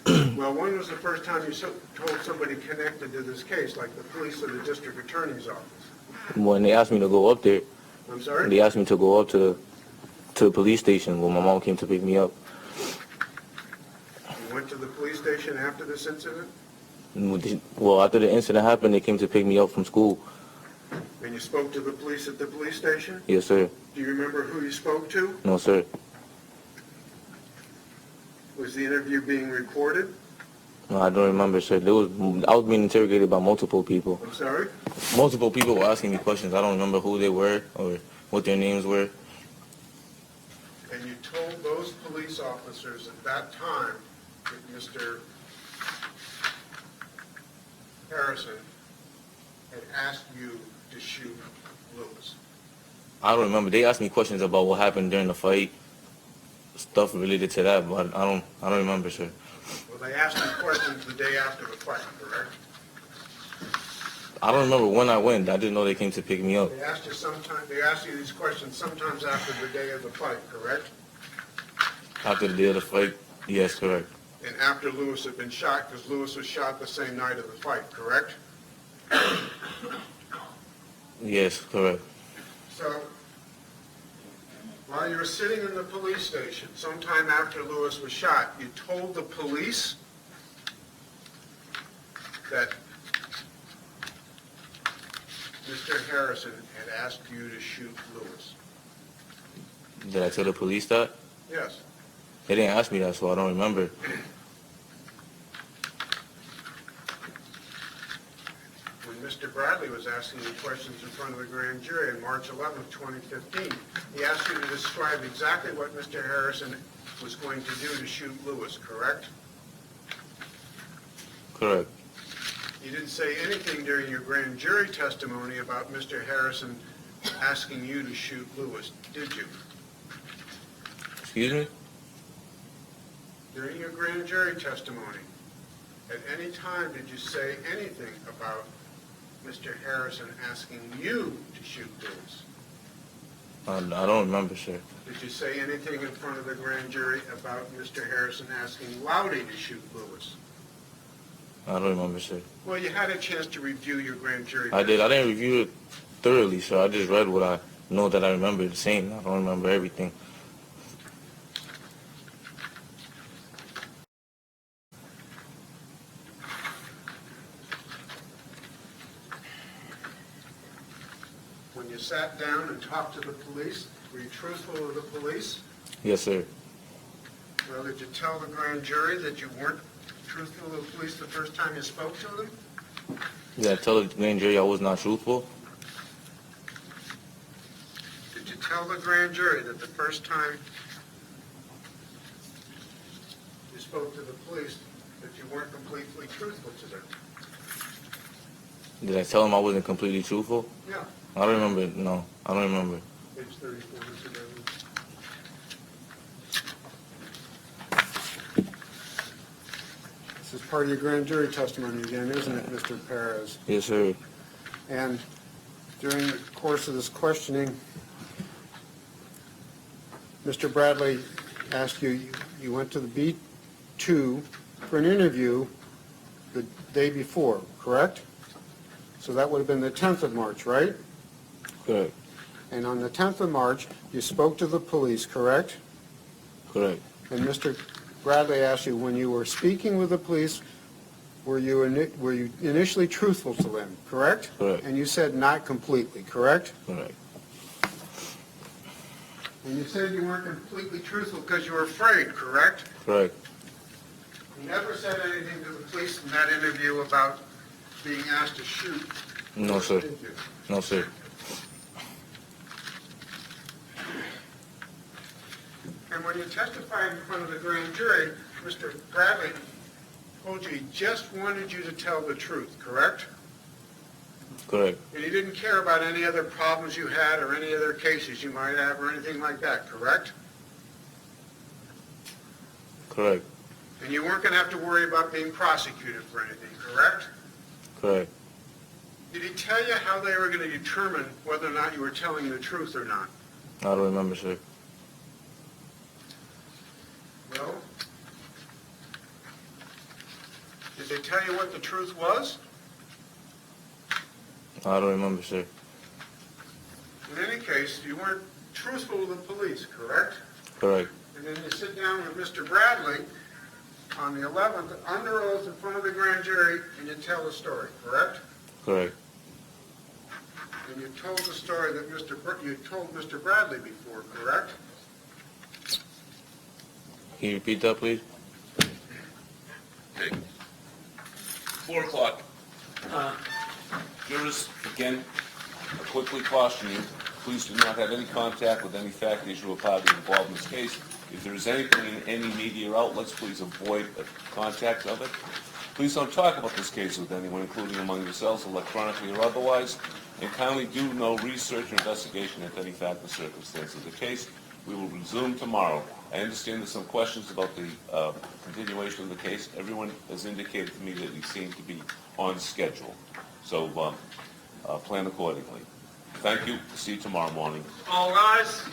Well, when was the first time you told somebody connected to this case, like the police or the district attorney's office? When they asked me to go up there, I'm sorry? they asked me to go up to the police station when my mom came to pick me up. You went to the police station after this incident? Well, after the incident happened, they came to pick me up from school. And you spoke to the police at the police station? Yes, sir. Do you remember who you spoke to? No, sir. Was the interview being recorded? No, I don't remember, sir. I was being interrogated by multiple people. I'm sorry? Multiple people were asking me questions. I don't remember who they were or what their names were. And you told those police officers at that time that Mr. Harrison had asked you to shoot Lewis? I don't remember. They asked me questions about what happened during the fight, stuff related to that, but I don't remember, sir. Well, they asked you questions the day after the fight, correct? I don't remember when I went. I just know they came to pick me up. They asked you these questions sometimes after the day of the fight, correct? After the day of the fight, yes, correct. And after Lewis had been shot, because Lewis was shot the same night of the fight, correct? Yes, correct. So, while you were sitting in the police station, sometime after Lewis was shot, you told the police that Mr. Harrison had asked you to shoot Lewis. Did I tell the police that? Yes. They didn't ask me that, so I don't remember. When Mr. Bradley was asking you questions in front of the grand jury on March 11, 2015, he asked you to describe exactly what Mr. Harrison was going to do to shoot Lewis, correct? Correct. You didn't say anything during your grand jury testimony about Mr. Harrison asking you to shoot Lewis, did you? Excuse me? During your grand jury testimony, at any time did you say anything about Mr. Harrison asking you to shoot Lewis? I don't remember, sir. Did you say anything in front of the grand jury about Mr. Harrison asking Laudy to shoot Lewis? I don't remember, sir. Well, you had a chance to review your grand jury. I did. I didn't review it thoroughly, so I just read what I know that I remember saying. I don't remember everything. When you sat down and talked to the police, were you truthful with the police? Yes, sir. Well, did you tell the grand jury that you weren't truthful with the police the first time you spoke to them? Did I tell the grand jury I was not truthful? Did you tell the grand jury that the first time you spoke to the police that you weren't completely truthful to them? Did I tell them I wasn't completely truthful? Yeah. I don't remember. No, I don't remember. Page 34, Mr. Daly. This is part of your grand jury testimony again, isn't it, Mr. Perez? Yes, sir. And during the course of this questioning, Mr. Bradley asked you, you went to the B2 for an interview the day before, correct? So that would have been the 10th of March, right? Correct. And on the 10th of March, you spoke to the police, correct? Correct. And Mr. Bradley asked you, when you were speaking with the police, were you initially truthful to them, correct? Correct. And you said not completely, correct? Correct. And you said you weren't completely truthful because you were afraid, correct? Correct. You never said anything to the police in that interview about being asked to shoot. No, sir. Did you? No, sir. And when you testified in front of the grand jury, Mr. Bradley told you he just wanted you to tell the truth, correct? Correct. And he didn't care about any other problems you had or any other cases you might have or anything like that, correct? Correct. And you weren't going to have to worry about being prosecuted for anything, correct? Correct. Did he tell you how they were going to determine whether or not you were telling the truth or not? I don't remember, sir. Well, did they tell you what the truth was? I don't remember, sir. In any case, you weren't truthful with the police, correct? Correct. And then you sit down with Mr. Bradley on the 11th, under oath in front of the grand jury, and you tell the story, correct? Correct. And you told the story that you told Mr. Bradley before, correct? Can you repeat that, please? Okay. 4 o'clock. Jurors, again, I quickly caution you, please do not have any contact with any fact, issue, or party involved in this case. If there is anything in any media outlets, please avoid contact of it. Please don't talk about this case with anyone, including among yourselves, electronically or otherwise, and kindly do no research or investigation into any fact or circumstance of the case. We will resume tomorrow. I understand there's some questions about the continuation of the case. Everyone has indicated to me that we seem to be on schedule. So plan accordingly. Thank you. See you tomorrow morning. All rise.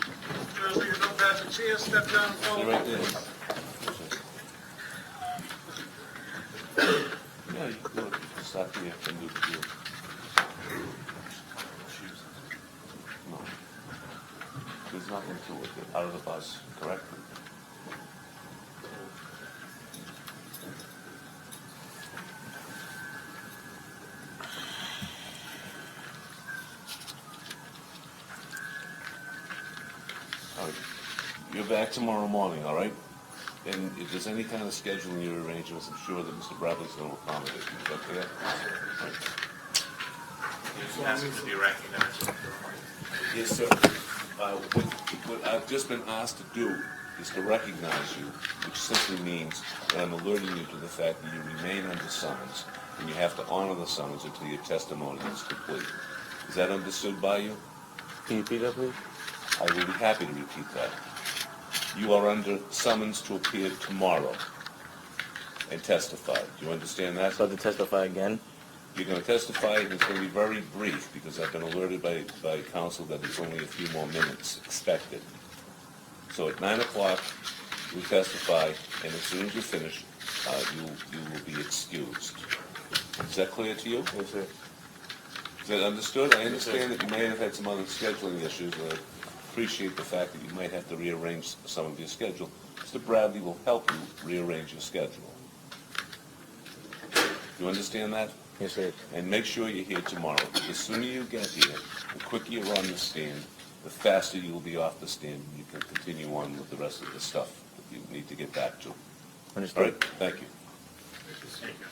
Those of you who don't pass the chair, step down and Stay follow. right there. Yeah, you can go start here and do the deal. No. There's nothing to it. They're out of the bus, correct? All right. You're back tomorrow morning, all right? And if there's any kind of scheduling your arrangements, I'm sure that Mr. Bradley's going to accommodate you. Is that fair? All right. Ask him to be recognized. Yes, sir. What I've just been asked to do is to recognize you, which simply means that I'm alerting you to the fact that you remain under summons, and you have to honor the summons until your testimony is complete. Is that understood by you? Can you repeat that, please? I will be happy to repeat that. You are under summons to appear tomorrow. and testify. Do you understand that? So I have to testify again? You're going to testify, and it's going to be very brief, because I've been alerted by counsel that there's only a few more minutes expected. So at 9 o'clock, you testify, and as soon as you finish, you will be excused. Is that clear to you? Yes, sir. Is that understood? I understand that you may have had some other scheduling issues, and I appreciate the fact that you might have to rearrange some of your schedule. Mr. Bradley will help you rearrange your schedule. You understand that? Yes, sir. And make sure you're here tomorrow. The sooner you get here, the quicker you're on the stand, the faster you'll be off the stand, and you can continue on with the rest of the stuff that you need to get back to. Understood. All right, thank you. Thank you.